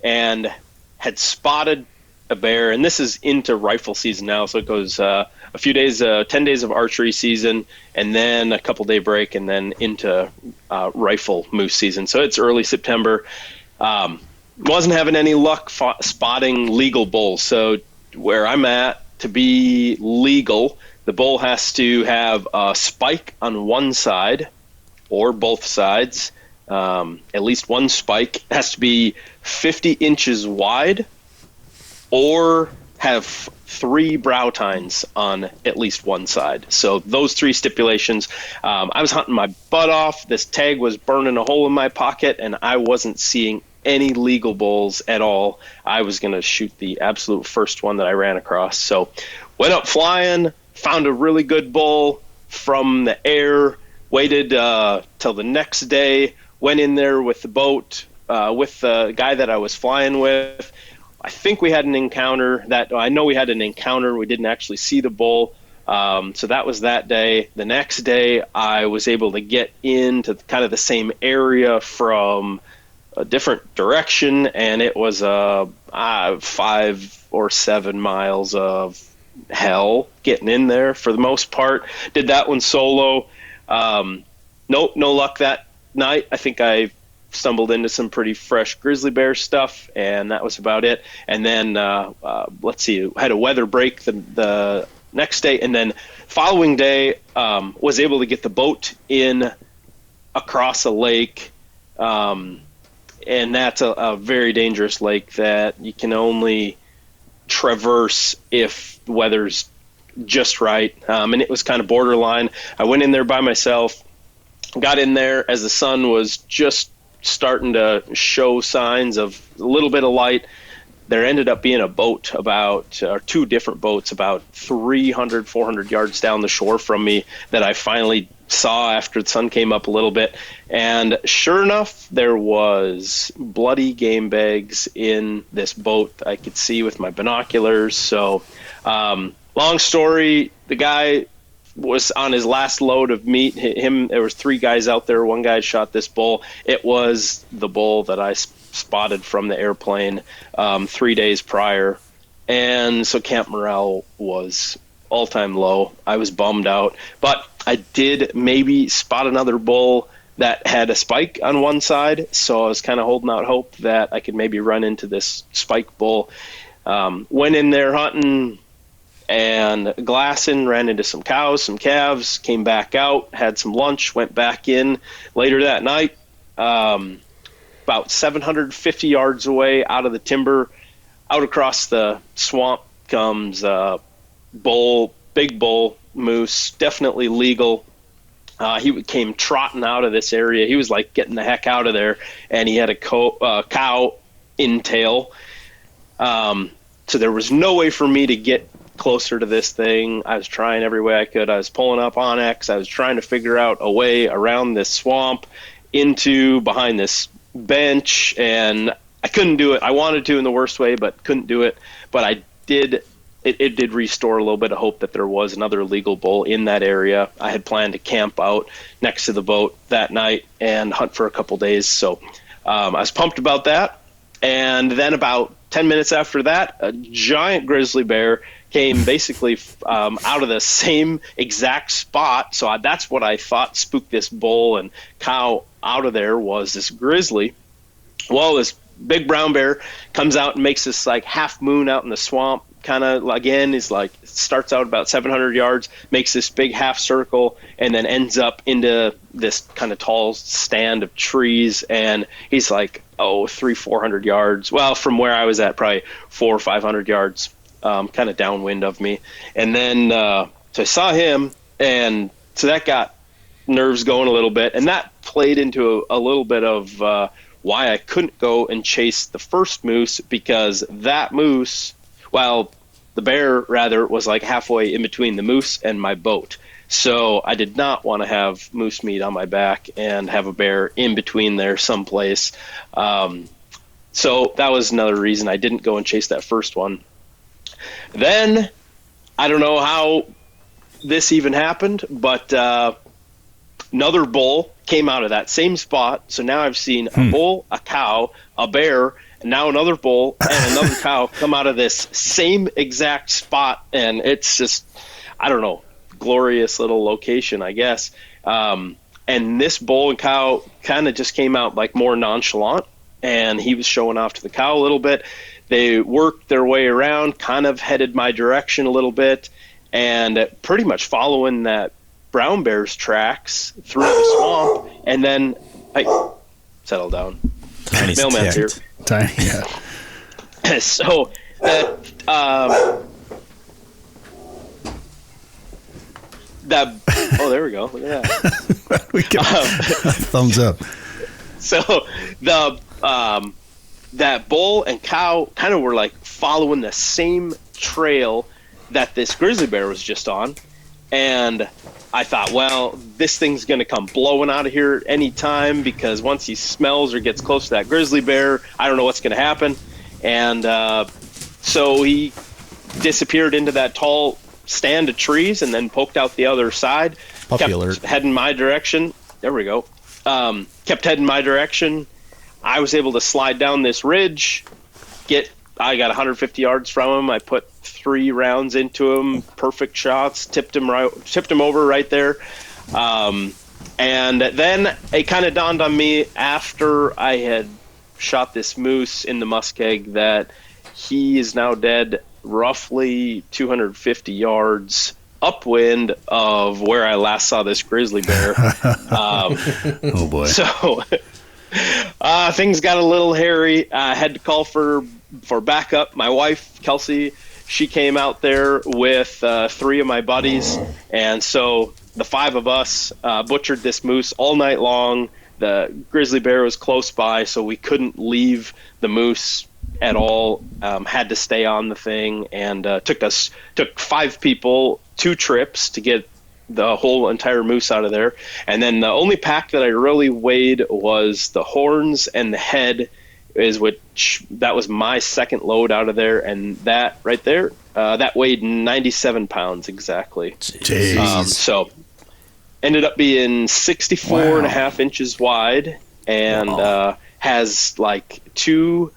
and had spotted a bear, and this is into rifle season now, so it goes a few days, 10 days of archery season, and then a couple day break, and then into rifle moose season. So it's early September. Wasn't having any luck spotting legal bulls. So where I'm at, to be legal, the bull has to have a spike on one side or both sides. At least one spike. It has to be 50 inches wide or have 3 brow tines on at least one side. So those 3 stipulations. I was hunting my butt off. This tag was burning a hole in my pocket, and I wasn't seeing any legal bulls at all. I was going to shoot the absolute first one that I ran across. So went up flying, found a really good bull from the air, waited till the next day, went in there with the boat with the guy that I was flying with. I think we had an encounter. I know we had an encounter. We didn't actually see the bull. So that was that day. The next day, I was able to get into kind of the same area from a different direction, and it was 5 or 7 miles of hell getting in there for the most part. Did that one solo. No luck that night. I think I stumbled into some pretty fresh grizzly bear stuff, and that was about it. And then let's see, had a weather break the next day, and then following day was able to get the boat in across a lake. And that's a very dangerous lake that you can only traverse if the weather's just right. And it was kind of borderline. I went in there by myself, got in there as the sun was just starting to show signs of a little bit of light. There ended up being a boat or 2 different boats about 300, 400 yards down the shore from me that I finally saw after the sun came up a little bit. And sure enough, there was bloody game bags in this boat I could see with my binoculars. So long story, the guy was on his last load of meat. There was 3 guys out there. One guy shot this bull. It was the bull that I spotted from the airplane 3 days prior. And so camp morale was all-time low. I was bummed out, but I did maybe spot another bull that had a spike on one side, so I was kind of holding out hope that I could maybe run into this spike bull. Went in there hunting and glassing, ran into some cows, some calves, came back out, had some lunch, went back in later that night. About 750 yards away out of the timber, out across the swamp comes big bull moose, definitely legal. He came trotting out of this area. He was like getting the heck out of there, and he had a cow in tail. So there was no way for me to get closer to this thing. I was trying every way I could. I was pulling up onX. I was trying to figure out a way around this swamp behind this bench, and I couldn't do it. I wanted to in the worst way, but couldn't do it. But I did. It did restore a little bit of hope that there was another legal bull in that area. I had planned to camp out next to the boat that night and hunt for a couple days. So I was pumped about that. And then about 10 minutes after that, a giant grizzly bear came basically out of the same exact spot. So that's what I thought spooked this bull and cow out of there, was this grizzly. Well, this big brown bear comes out and makes this like half moon out in the swamp. Kind of, again, is like, starts out about 700 yards, makes this big half circle, and then ends up into this kind of tall stand of trees. And he's like, 400 yards. Well, from where I was at, probably 400 or 500 yards, kind of downwind of me. And then, so I saw him, and so that got nerves going a little bit. And that played into a little bit of why I couldn't go and chase the first moose, because that moose, well, the bear rather, was like halfway in between the moose and my boat. So I did not want to have moose meat on my back and have a bear in between there someplace. So that was another reason I didn't go and chase that first one. Then I don't know how this even happened, but another bull came out of that same spot. So now I've seen a bull, a cow, a bear, and now another bull and another cow come out of this same exact spot. And it's just, I don't know, glorious little location, I guess. And this bull and cow kind of just came out like more nonchalant, and he was showing off to the cow a little bit. They worked their way around, kind of headed my direction a little bit, and pretty much following that brown bear's tracks through the swamp. And then, hey, settle down. Tiny's Mailman's here. Tiny, yeah. So oh, there we go. Look at that. We can thumbs up. So that bull and cow kind of were like following the same trail that this grizzly bear was just on. And I thought, well, this thing's going to come blowing out of here any time, because once he smells or gets close to that grizzly bear, I don't know what's going to happen. And so he disappeared into that tall stand of trees and then poked out the other side. Puppy alert. Heading my direction. There we go. Kept heading my direction. I was able to slide down this ridge. I got 150 yards from him. I put 3 rounds into him, perfect shots. Tipped him over right there. And then it kind of dawned on me after I had shot this moose in the muskeg that he is now dead, roughly 250 yards upwind of where I last saw this grizzly bear. Oh boy. So things got a little hairy. I had to call for backup. My wife, Kelsey, she came out there with 3 of my buddies, and so the 5 of us butchered this moose all night long. The grizzly bear was close by, so we couldn't leave the moose at all. Had to stay on the thing, and took 5 people 2 trips to get the whole entire moose out of there. And then the only pack that I really weighed was the horns and the head, that was my second load out of there, and that right there, that weighed 97 pounds exactly. Jeez. So ended up being 64 and a half inches wide, and has like he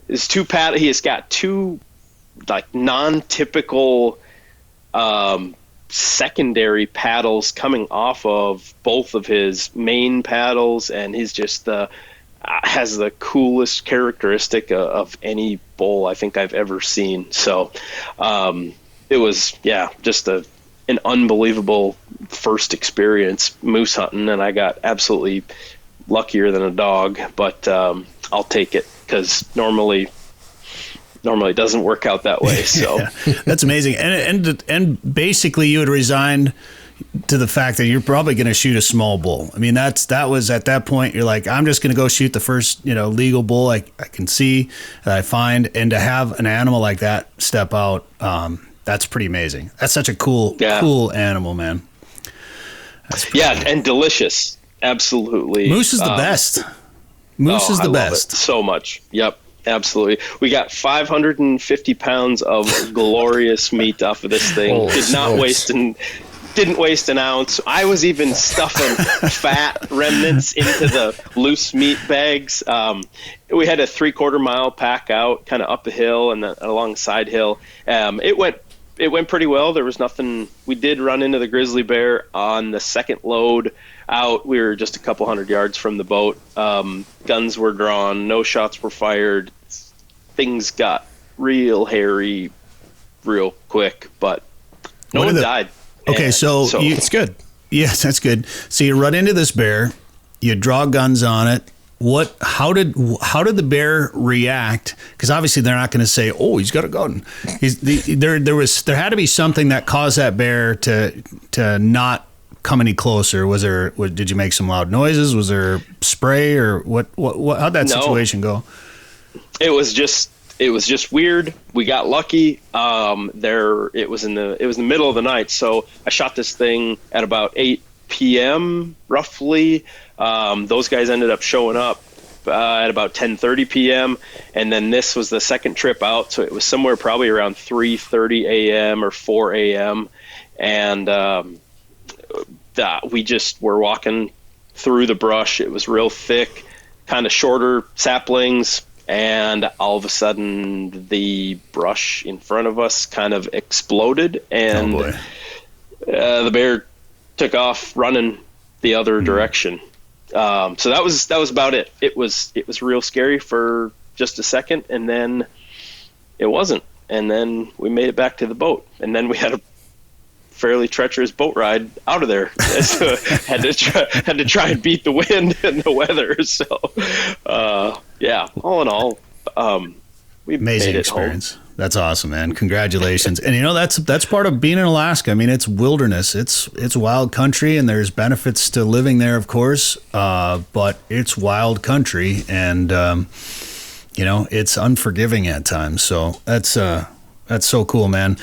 has got 2 like non-typical secondary paddles coming off of both of his main paddles, and he's just has the coolest characteristic of any bull I think I've ever seen. So it was, just an unbelievable first experience moose hunting, and I got absolutely luckier than a dog, but I'll take it, because normally it doesn't work out that way. So That's amazing. And basically you had resigned to the fact that you're probably going to shoot a small bull. I mean, that was at that point, you're like, I'm just going to go shoot the first, legal bull I can see, that I find. And to have an animal like that step out, that's pretty amazing. That's such a cool animal, man. And delicious. Absolutely. Moose is the best. Moose is the best. So much. Yep. Absolutely. We got 550 pounds of glorious meat off of this thing. Didn't waste an ounce. I was even stuffing fat remnants into the loose meat bags. We had a 3/4 mile pack out, kind of up a hill and then along a side hill. It went pretty well. There was nothing. We did run into the grizzly bear on the second load out. We were just a couple hundred yards from the boat. Guns were drawn. No shots were fired. Things got real hairy real quick, but no one died. Okay, so it's good. Yes, that's good. So you run into this bear, you draw guns on it. How did the bear react? Because obviously they're not going to say, "Oh, he's got a gun." There had to be something that caused that bear to not come any closer. Did you make some loud noises? Was there spray, or what how'd that situation go? It was just weird. We got lucky. It was in the middle of the night, so I shot this thing at about 8 p.m. roughly. Those guys ended up showing up at about 10:30 p.m. and then this was the second trip out, so it was somewhere probably around 3:30 a.m. or 4 a.m. and we just were walking through the brush. It was real thick, kind of shorter saplings. And all of a sudden, the brush in front of us kind of exploded, and the bear took off running the other direction. So that was about it. It was real scary for just a second, and then it wasn't. And then we made it back to the boat, and then we had a fairly treacherous boat ride out of there. So had to try and beat the wind and the weather. So all in all, we amazing made it experience. home. That's awesome, man. Congratulations. And that's part of being in Alaska. I mean, it's wilderness. It's wild country, and there's benefits to living there, of course. But it's wild country, and it's unforgiving at times. So that's so cool, man.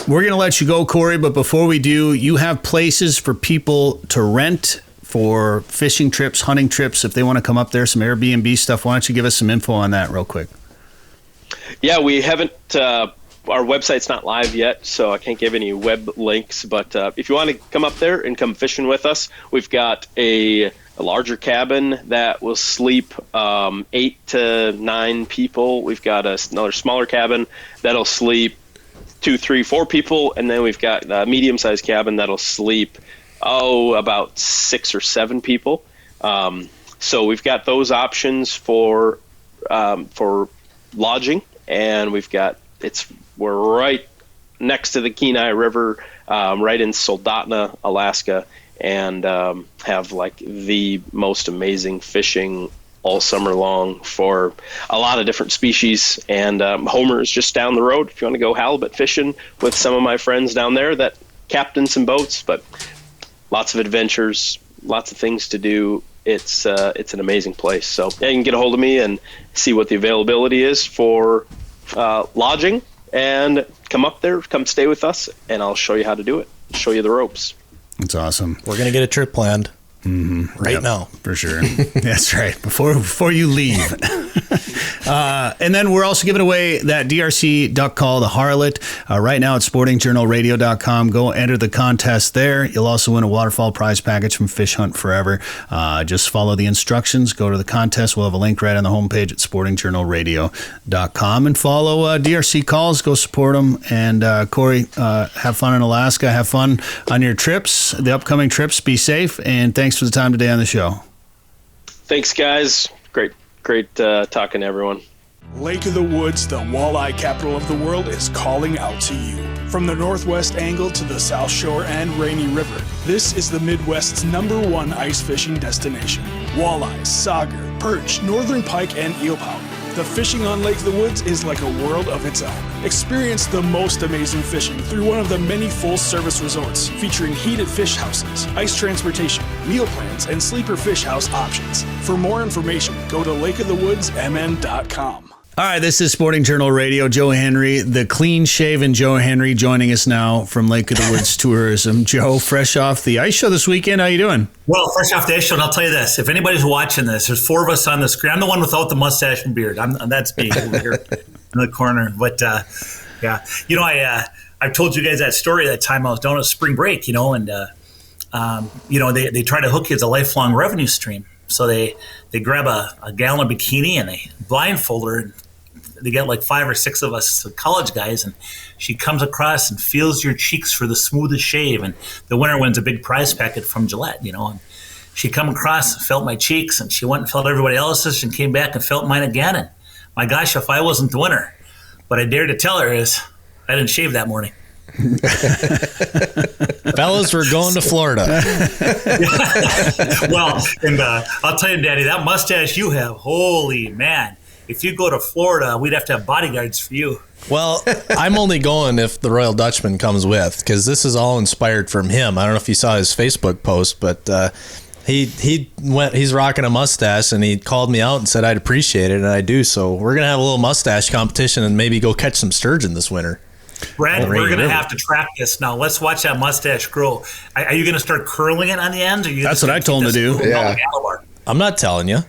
We're going to let you go, Cory, but before we do, you have places for people to rent for fishing trips, hunting trips, if they want to come up there, some Airbnb stuff. Why don't you give us some info on that real quick? Yeah, we haven't, our website's not live yet, so I can't give any web links, but if you want to come up there and come fishing with us, we've got a larger cabin that will sleep 8 to 9 people. We've got another smaller cabin that'll sleep 2, 3, 4 people, and then we've got a medium-sized cabin that'll sleep about 6 or 7 people. So we've got those options for lodging, and we're right next to the Kenai River, right in Soldotna, Alaska, and have like the most amazing fishing all summer long for a lot of different species. And Homer is just down the road if you want to go halibut fishing with some of my friends down there that captain some boats. But lots of adventures, lots of things to do. It's an amazing place. So you can get a hold of me and see what the availability is for lodging, and come up there, come stay with us, and I'll show you how to do it. Show you the ropes. That's awesome. We're going to get a trip planned right now. For sure. That's right. Before you leave. And then we're also giving away that DRC duck call, the Harlot, right now at sportingjournalradio.com. Go enter the contest there. You'll also win a waterfowl prize package from Fish Hunt Forever. Just follow the instructions. Go to the contest. We'll have a link right on the homepage at sportingjournalradio.com. And follow DRC Calls. Go support them. And Cory, have fun in Alaska. Have fun on your trips, the upcoming trips. Be safe. And thanks for the time today on the show. Thanks, guys. Great talking to everyone. Lake of the Woods, the walleye capital of the world, is calling out to you. From the Northwest Angle to the South Shore and Rainy River, this is the Midwest's #1 ice fishing destination. Walleye, sauger, perch, northern pike, and eelpout. The fishing on Lake of the Woods is like a world of its own. Experience the most amazing fishing through one of the many full-service resorts featuring heated fish houses, ice transportation, meal plans, and sleeper fish house options. For more information, go to lakeofthewoodsmn.com. All right, this is Sporting Journal Radio. Joe Henry, the clean-shaven Joe Henry, joining us now from Lake of the Woods Tourism. Joe, fresh off the ice show this weekend, how you doing? Well, fresh off the ice show, and I'll tell you this. If anybody's watching this, there's 4 of us on the screen. I'm the one without the mustache and beard. That's me over here in the corner. But, yeah. You know, I've told you guys that story that time I was down at spring break, you know, and, you know, they try to hook you as a lifelong revenue stream. So they grab a gal in a bikini and they blindfold her, and they get like 5 or 6 of us college guys, and she comes across and feels your cheeks for the smoothest shave, and the winner wins a big prize packet from Gillette, you know. And she come across and felt my cheeks, and she went and felt everybody else's and came back and felt mine again. And my gosh, if I wasn't the winner, what I dared to tell her is I didn't shave that morning. Fellas, we're going to Florida. Well, and I'll tell you, Daddy, that mustache you have, holy man. If you go to Florida, we'd have to have bodyguards for you. Well, I'm only going if the Royal Dutchman comes with, because this is all inspired from him. I don't know if you saw his Facebook post, but he's rocking a mustache, and he called me out and said I'd appreciate it, and I do. So we're going to have a little mustache competition and maybe go catch some sturgeon this winter. Brad, we're going to have to track this now. Let's watch that mustache grow. Are you going to start curling it on the ends? That's what I told him to do. Yeah. I'm not telling you.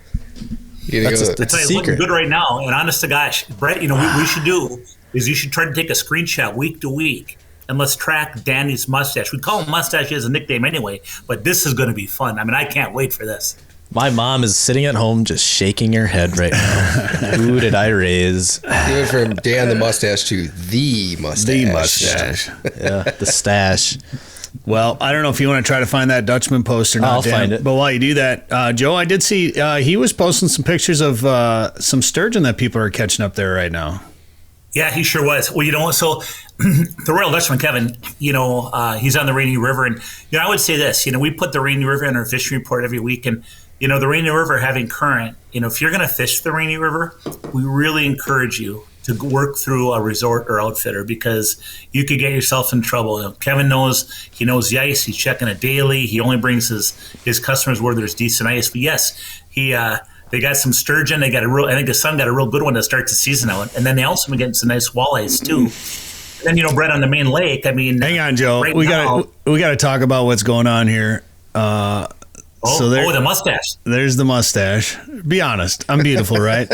That's a it's secret. looking good right now. And honest to gosh, Brett, you know what we should do is you should try to take a screenshot week to week, and let's track Danny's mustache. We call him Mustache as a nickname anyway, but this is going to be fun. I mean, I can't wait for this. My mom is sitting at home just shaking her head right now. Who did I raise? You went from Dan the mustache to the mustache. The mustache. Yeah, the stash. Well, I don't know if you want to try to find that Dutchman post or not, I'll Dan, find it. But while you do that, Joe, I did see he was posting some pictures of some sturgeon that people are catching up there right now. Yeah, he sure was. Well, you know, so the Royal Dutchman, Kevin, you know, he's on the Rainy River. And, you know, I would say this, you know, we put the Rainy River in our fishing report every week. And, you know, the Rainy River having current, you know, if you're going to fish the Rainy River, we really encourage you to work through a resort or outfitter, because you could get yourself in trouble. You know, Kevin knows, he knows the ice. He's checking it daily. He only brings his customers where there's decent ice. But yes, they got some sturgeon. I think the son got a real good one to start the season out. And then they also been getting some nice walleyes too. And then, you know, Brett, on the main lake, I mean, hang on, Joe. Right we got to talk about what's going on here. The mustache. There's the mustache. Be honest. I'm beautiful, right?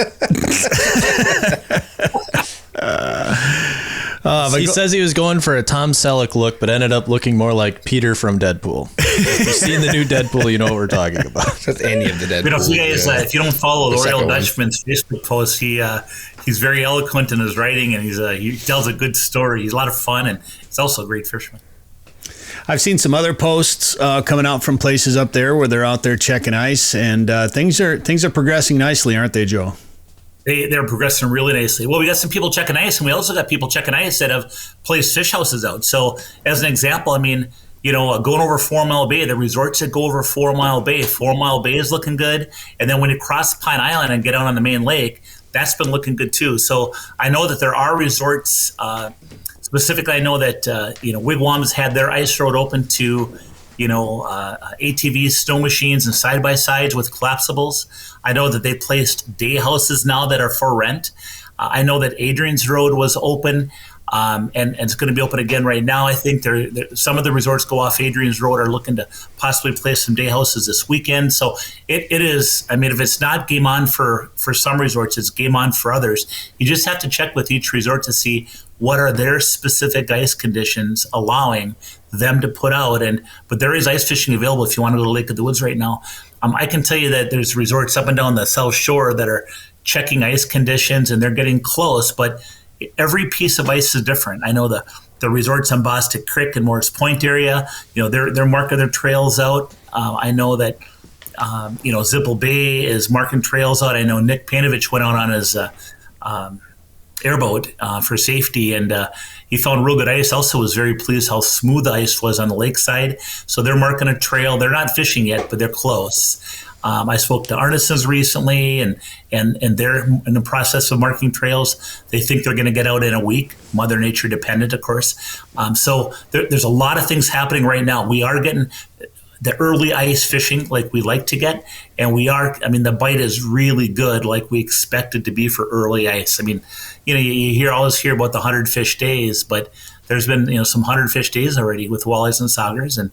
He says he was going for a Tom Selleck look, but ended up looking more like Peter from Deadpool. If you've seen the new Deadpool, you know what we're talking about. That's any of the Deadpool. You know, if you guys, if you don't follow the Royal Dutchman's Facebook post, he's very eloquent in his writing, and he tells a good story. He's a lot of fun, and he's also a great fisherman. I've seen some other posts coming out from places up there where they're out there checking ice, and things are progressing nicely, aren't they, Joe? They're progressing really nicely. Well, we got some people checking ice, and we also got people checking ice that have placed fish houses out. So, as an example, I mean, you know, going over 4 Mile Bay, the resorts that go over 4 Mile Bay is looking good. And then when you cross Pine Island and get out on the main lake, that's been looking good too. So I know that there are resorts. Specifically, I know that Wigwam's had their ice road open to, ATVs, snow machines, and side-by-sides with collapsibles. I know that they placed day houses now that are for rent. I know that Adrian's Road was open, and it's going to be open again right now. I think some of the resorts go off Adrian's Road are looking to possibly place some day houses this weekend. So it is, I mean, if it's not game on for some resorts, it's game on for others. You just have to check with each resort to see what are their specific ice conditions allowing them to put out. But there is ice fishing available if you want to go to Lake of the Woods right now. I can tell you that there's resorts up and down the South Shore that are checking ice conditions, and they're getting close, but every piece of ice is different. I know the resorts on Bostic Creek and Morris Point area, they're marking their trails out. I know that Zippel Bay is marking trails out. I know Nick Panovich went out on his airboat for safety, and he found real good ice. Also was very pleased how smooth the ice was on the lakeside. So they're marking a trail. They're not fishing yet, but they're close. I spoke to artisans recently, and they're in the process of marking trails. They think they're going to get out in a week, Mother Nature dependent, of course. So there's a lot of things happening right now. We are getting the early ice fishing like we like to get, and the bite is really good like we expect it to be for early ice. I mean, you always hear about the 100 fish days, but there's been, some 100 fish days already with walleyes and saugers, and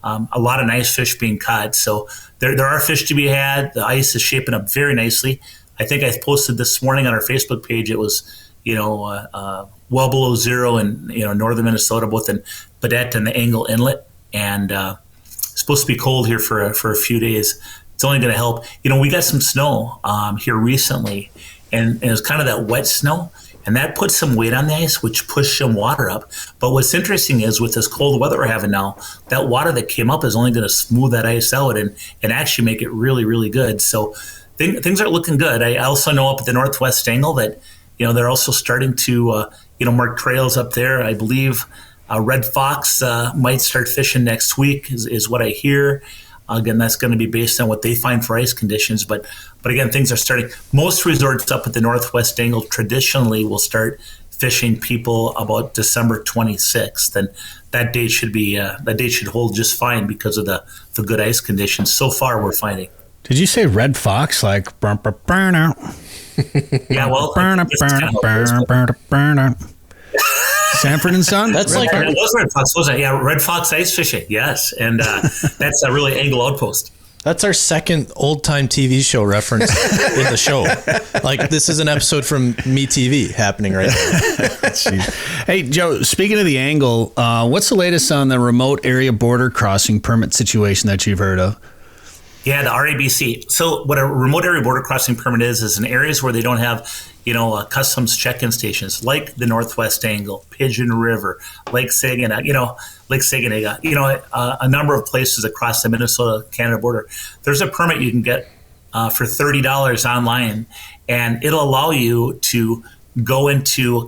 a lot of nice fish being caught. So there are fish to be had. The ice is shaping up very nicely. I think I posted this morning on our Facebook page. It was, well below zero in, northern Minnesota, both in Badette and the Angle Inlet. And it's supposed to be cold here for a few days. It's only going to help. We got some snow here recently, and it was kind of that wet snow. And that put some weight on the ice, which pushed some water up. But what's interesting is with this cold weather we're having now, that water that came up is only going to smooth that ice out and actually make it really, really good. So things are looking good. I also know up at the Northwest Angle that, they're also starting to, mark trails up there. I believe Red Fox might start fishing next week is what I hear. Again, that's going to be based on what they find for ice conditions. But again, things are starting. Most resorts up at the Northwest Angle traditionally will start fishing people about December 26th, and that date should hold just fine because of the good ice conditions. So far, we're finding. Did you say Red Fox? Like burn out? Yeah, well, Sanford and Son? That's Red Fox, wasn't it? Yeah, Red Fox ice fishing, yes. And that's a really Angle outpost. That's our second old-time TV show reference in the show. Like, this is an episode from Me TV happening right now. Hey, Joe, speaking of the Angle, what's the latest on the remote area border crossing permit situation that you've heard of? Yeah, the RABC. So what a remote area border crossing permit is in areas where they don't have, customs check-in stations like the Northwest Angle, Pigeon River, Lake Saguenay, a number of places across the Minnesota-Canada border. There's a permit you can get for $30 online, and it'll allow you to go into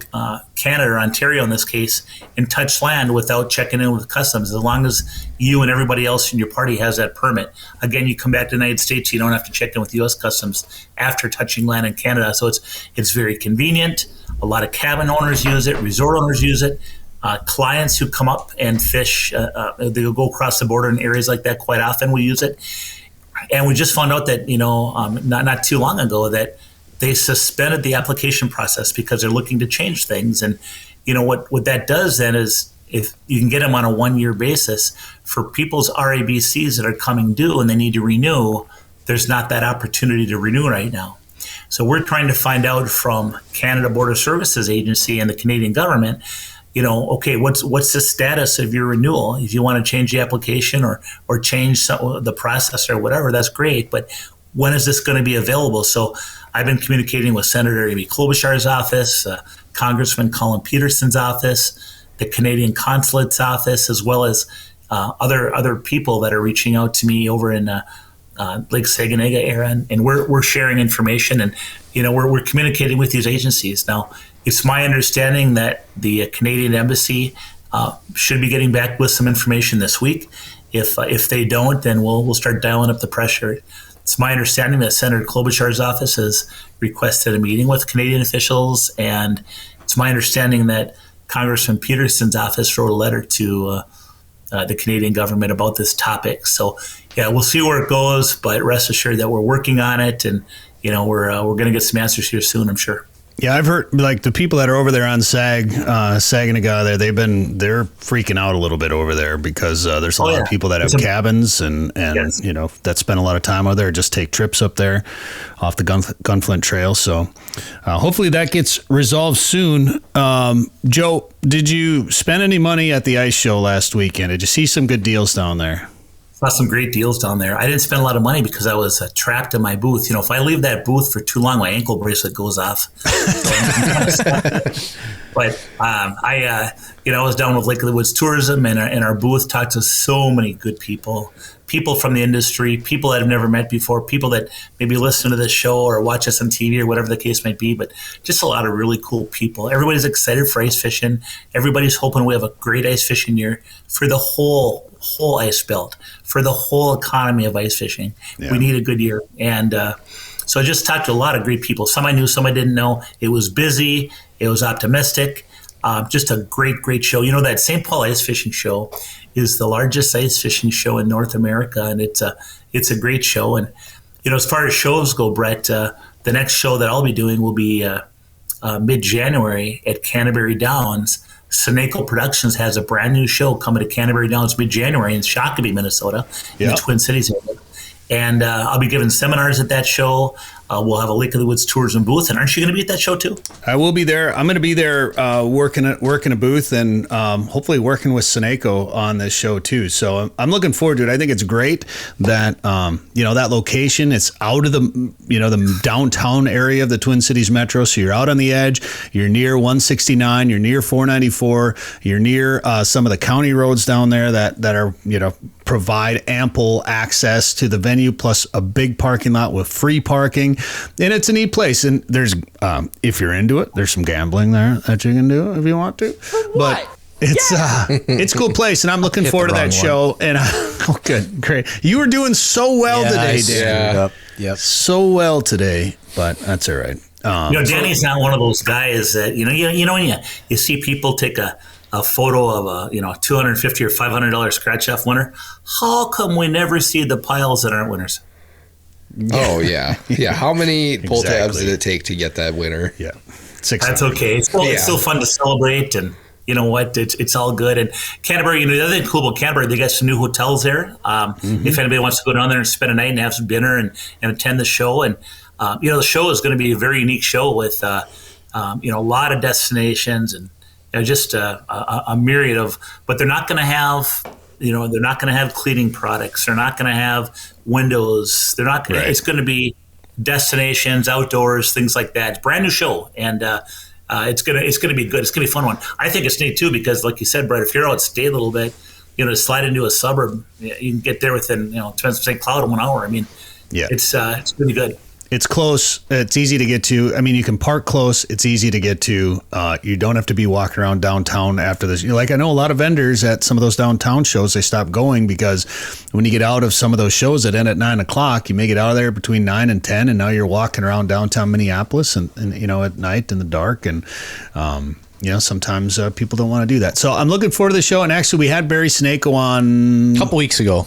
Canada or Ontario in this case and touch land without checking in with customs, as long as you and everybody else in your party has that permit. Again, you come back to the United States, you don't have to check in with U.S. Customs after touching land in Canada. So it's very convenient. A lot of cabin owners use it, resort owners use it. Clients who come up and fish, they'll go across the border in areas like that quite often. We use it. And we just found out that, not too long ago that they suspended the application process because they're looking to change things. And, what that does then is if you can get them on a 1-year basis for people's RABCs that are coming due and they need to renew, there's not that opportunity to renew right now. So we're trying to find out from Canada Border Services Agency and the Canadian government, okay, what's the status of your renewal? If you want to change the application or change the process or whatever, that's great. But when is this going to be available? So I've been communicating with Senator Amy Klobuchar's office, Congressman Colin Peterson's office, the Canadian Consulate's office, as well as other people that are reaching out to me over in Lake Saguenay area, and we're sharing information, and we're communicating with these agencies. Now, it's my understanding that the Canadian Embassy should be getting back with some information this week. If they don't, then we'll start dialing up the pressure. It's my understanding that Senator Klobuchar's office has requested a meeting with Canadian officials, and it's my understanding that Congressman Peterson's office wrote a letter to the Canadian government about this topic. So, yeah, we'll see where it goes, but rest assured that we're working on it, and we're going to get some answers here soon, I'm sure. Yeah, I've heard like the people that are over there on Saginaw there, they're freaking out a little bit over there because there's a lot of people that have cabins and yes, that spend a lot of time over there, just take trips up there off the Gunflint Trail. So hopefully that gets resolved soon. Joe, did you spend any money at the ice show last weekend? Did you see some good deals down there? Saw some great deals down there. I didn't spend a lot of money because I was trapped in my booth. If I leave that booth for too long, my ankle bracelet goes off. But I was down with Lake of the Woods Tourism, and our booth talked to so many good people from the industry, people that I've never met before, people that maybe listen to this show or watch us on TV or whatever the case might be, but just a lot of really cool people. Everybody's excited for ice fishing. Everybody's hoping we have a great ice fishing year for the whole ice belt, for the whole economy of ice fishing. Yeah. We need a good year. And so I just talked to a lot of great people. Some I knew, some I didn't know. It was busy. It was optimistic. Just a great show. That St. Paul Ice Fishing Show is the largest ice fishing show in North America, and it's a great show. And as far as shows go, Brett, the next show that I'll be doing will be mid-January at Canterbury Downs. Seneco Productions has a brand new show coming to Canterbury Downs mid-January in Shakopee, Minnesota, in the Twin Cities area. And I'll be giving seminars at that show. We'll have a Lake of the Woods Tourism booth. And aren't you going to be at that show too? I will be there. I'm going to be there working a booth and hopefully working with Seneco on this show too. So I'm looking forward to it. I think it's great that, that location, it's out of the downtown area of the Twin Cities Metro. So you're out on the edge. You're near 169. You're near 494. You're near some of the county roads down there that are, provide ample access to the venue, plus a big parking lot with free parking. And it's a neat place. And there's, if you're into it, there's some gambling there that you can do if you want to. But it's a cool place. And I'm looking forward to that show. And good, great. You were doing so well today, Dan. Yep. So well today, but that's all right. Danny's not one of those guys that, when you see people take a photo of a $250 or $500 scratch off winner. How come we never see the piles that aren't winners? Oh yeah. How many pull tabs did it take to get that winner? Yeah, that's okay. It's still fun to celebrate, and you know what? It's all good. And Canterbury, the other thing cool about Canterbury, they got some new hotels there. If anybody wants to go down there and spend a night and have some dinner and attend the show, and the show is going to be a very unique show with a lot of destinations and. Just a myriad of, but they're not going to have, they're not going to have cleaning products. They're not going to have windows. They're not. It's going to be destinations, outdoors, things like that. It's a brand new show, and it's gonna be good. It's gonna be a fun one. I think it's neat too because, like you said, Brett, if you're outstate a little bit, to slide into a suburb, you can get there within St. Cloud in 1 hour. I mean, it's really good. It's close. It's easy to get to. I mean, you can park close. It's easy to get to. You don't have to be walking around downtown after this. I know a lot of vendors at some of those downtown shows, they stop going because when you get out of some of those shows that end at 9 o'clock, you may get out of there between 9 and 10, and now you're walking around downtown Minneapolis and at night in the dark. And, sometimes people don't want to do that. So I'm looking forward to the show. And actually, we had Barry Seneco on a couple weeks ago.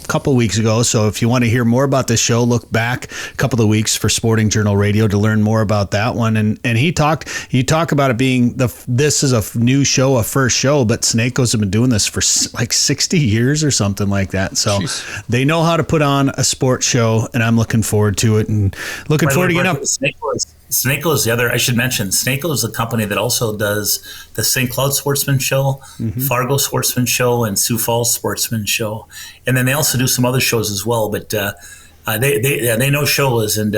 So if you want to hear more about this show, look back a couple of weeks for Sporting Journal Radio to learn more about that one. And you talk about it being this is a new show, a first show, but Senecos have been doing this for like 60 years or something like that. So they know how to put on a sports show, and I'm looking forward to it and looking forward to getting up. Seneco is the other, I should mention, Seneco is the company that also does the St. Cloud Sportsman Show, Fargo Sportsman Show, and Sioux Falls Sportsman Show. And then they also do some other shows as well, but they know shows, and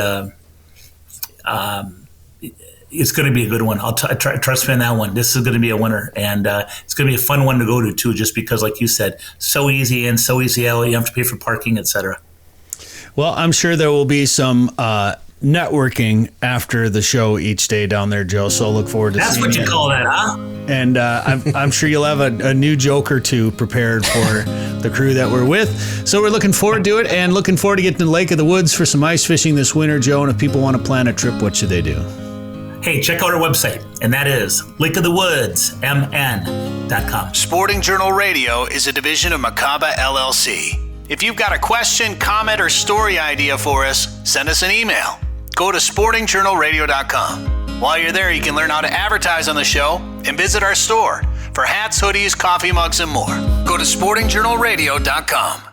it's going to be a good one. Trust me on that one. This is going to be a winner, and it's going to be a fun one to go to too, just because, like you said, so easy in, so easy out. You have to pay for parking, etc. Well, I'm sure there will be some networking after the show each day down there, Joe. So look forward to seeing what you call that, huh? And I'm sure you'll have a new joke or two prepared for the crew that we're with. So we're looking forward to it, and looking forward to getting to Lake of the Woods for some ice fishing this winter, Joe. And if people want to plan a trip, what should they do? Hey, check out our website, and that is lakeofthewoodsmn.com. Sporting Journal Radio is a division of Macaba LLC. If you've got a question, comment, or story idea for us, send us an email. Go to sportingjournalradio.com. While you're there, you can learn how to advertise on the show and visit our store for hats, hoodies, coffee mugs, and more. Go to sportingjournalradio.com.